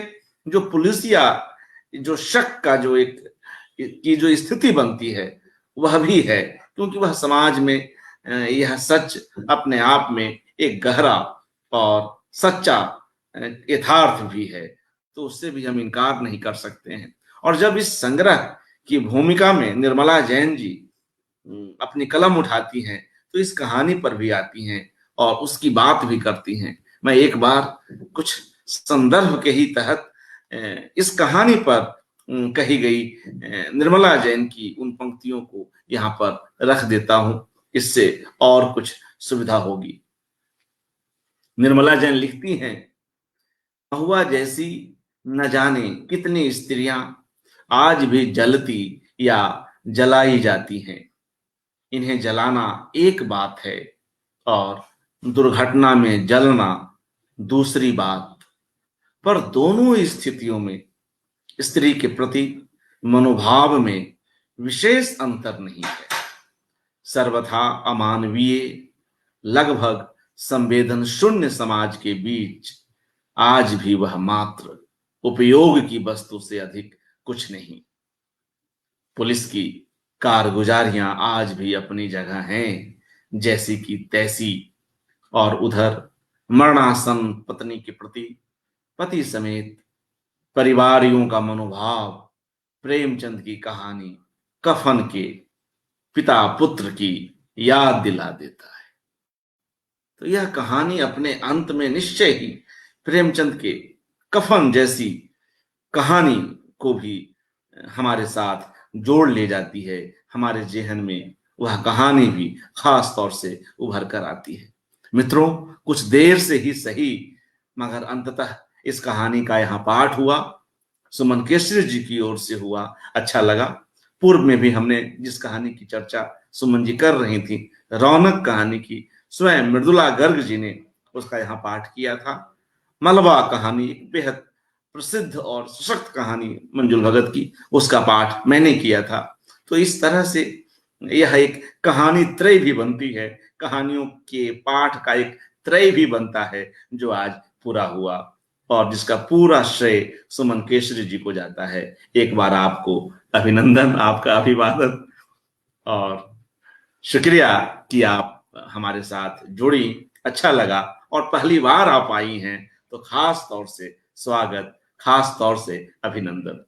जो पुलिसिया जो शक का जो एक की जो स्थिति बनती है वह भी है, क्योंकि वह समाज में यह सच अपने आप में एक गहरा और सच्चा यथार्थ भी है, तो उससे भी हम इनकार नहीं कर सकते हैं। और जब इस संग्रह की भूमिका में निर्मला जैन जी अपनी कलम उठाती हैं तो इस कहानी पर भी आती हैं और उसकी बात भी करती हैं। मैं एक बार कुछ संदर्भ के ही तहत इस कहानी पर कही गई निर्मला जैन की उन पंक्तियों को यहाँ पर रख देता हूं, इससे और कुछ सुविधा होगी। निर्मला जैन लिखती हैं, महुआ जैसी न जाने कितनी स्त्रियां आज भी जलती या जलाई जाती हैं। इन्हें जलाना एक बात है और दुर्घटना में जलना दूसरी बात, पर दोनों स्थितियों में स्त्री के प्रति मनोभाव में विशेष अंतर नहीं है। सर्वथा अमानवीय, लगभग संवेदन शून्य समाज के बीच आज भी वह मात्र उपयोग की वस्तु से अधिक कुछ नहीं। पुलिस की कारगुजारियां आज भी अपनी जगह हैं जैसी की तैसी, और उधर मरणासन पत्नी के प्रति पति समेत परिवारियों का मनोभाव प्रेमचंद की कहानी कफन के पिता पुत्र की याद दिला देता है। तो यह कहानी अपने अंत में निश्चय ही प्रेमचंद के कफन जैसी कहानी को भी हमारे साथ जोड़ ले जाती है। हमारे जेहन में वह कहानी भी खास तौर से उभर कर आती है। मित्रों, कुछ देर से ही सही मगर अंततः इस कहानी का यहाँ पाठ हुआ, सुमन केसरी जी की ओर से हुआ। अच्छा लगा। पूर्व में भी हमने जिस कहानी की चर्चा सुमन जी कर रही थी, रौनक कहानी की, स्वयं मृदुला गर्ग जी ने उसका यहाँ पाठ किया था। मलबा कहानी एक बेहद प्रसिद्ध और सशक्त कहानी मंजुल भगत की, उसका पाठ मैंने किया था। तो इस तरह से यह एक कहानी त्रय भी बनती है, कहानियों के पाठ का एक त्रय भी बनता है जो आज पूरा हुआ और जिसका पूरा श्रेय सुमन केसरी जी को जाता है। एक बार आपको अभिनंदन, आपका अभिवादन और शुक्रिया कि आप हमारे साथ जुड़ी। अच्छा लगा और पहली बार आप आई हैं तो खास तौर से स्वागत, खास तौर से अभिनंदन।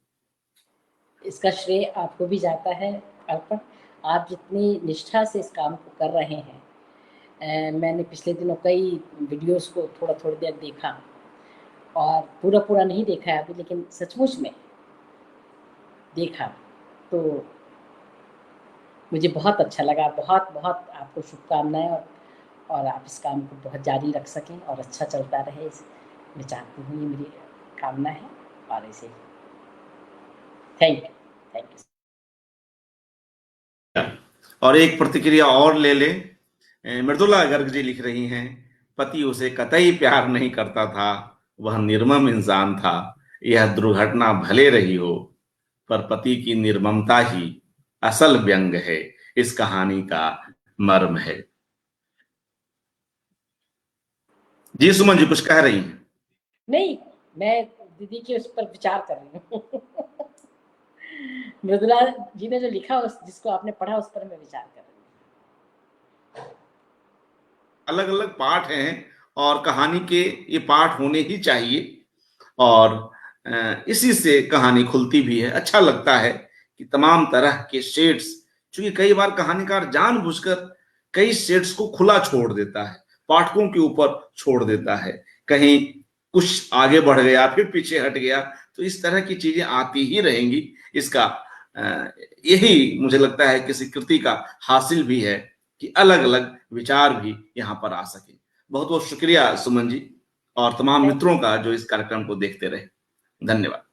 इसका श्रेय आपको भी जाता है अर्पण। आप जितनी निष्ठा से इस काम को कर रहे हैं, मैंने पिछले दिनों कई वीडियोस को थोड़ा थोड़ी देर देखा और पूरा पूरा नहीं देखा है अभी, लेकिन सचमुच में देखा तो मुझे बहुत अच्छा लगा। बहुत बहुत आपको शुभकामनाएं और आप इस काम को बहुत जारी रख सकें और अच्छा चलता रहे, मैं चाहती हूँ, ये मेरी कामना है। और ऐसे थैंक यू। और एक प्रतिक्रिया और ले ले। मृदुला गर्ग जी लिख रही हैं, पति उसे कतई प्यार नहीं करता था, वह निर्मम इंसान था। यह दुर्घटना भले रही हो पर पति की निर्ममता ही असल व्यंग है, इस कहानी का मर्म है। जी सुमन जी कुछ कह रही हैं? नहीं, मैं दीदी के उस पर विचार कर रही हूँ। मृदुला जी ने जो लिखा उस जिसको आपने पढ़ा उस पर मैं विचार कर रही हूँ। अलग अलग पाठ हैं और कहानी के ये पाठ होने ही चाहिए और इसी से कहानी खुलती भी है। अच्छा लगता है कि तमाम तरह के शेड्स, क्योंकि कई बार कहानीकार जानबूझकर कई शेड्स को खुला छोड़ देता है, पाठकों के ऊपर छोड़ देता है। कहीं कुछ आगे बढ़ गया फिर पीछे हट गया, तो इस तरह की चीजें आती ही रहेंगी। इसका यही मुझे लगता है किसी कृति का हासिल भी है कि अलग अलग विचार भी यहाँ पर आ सके। बहुत बहुत शुक्रिया सुमन जी और तमाम थैंक मित्रों का जो इस कार्यक्रम को देखते रहे। धन्यवाद।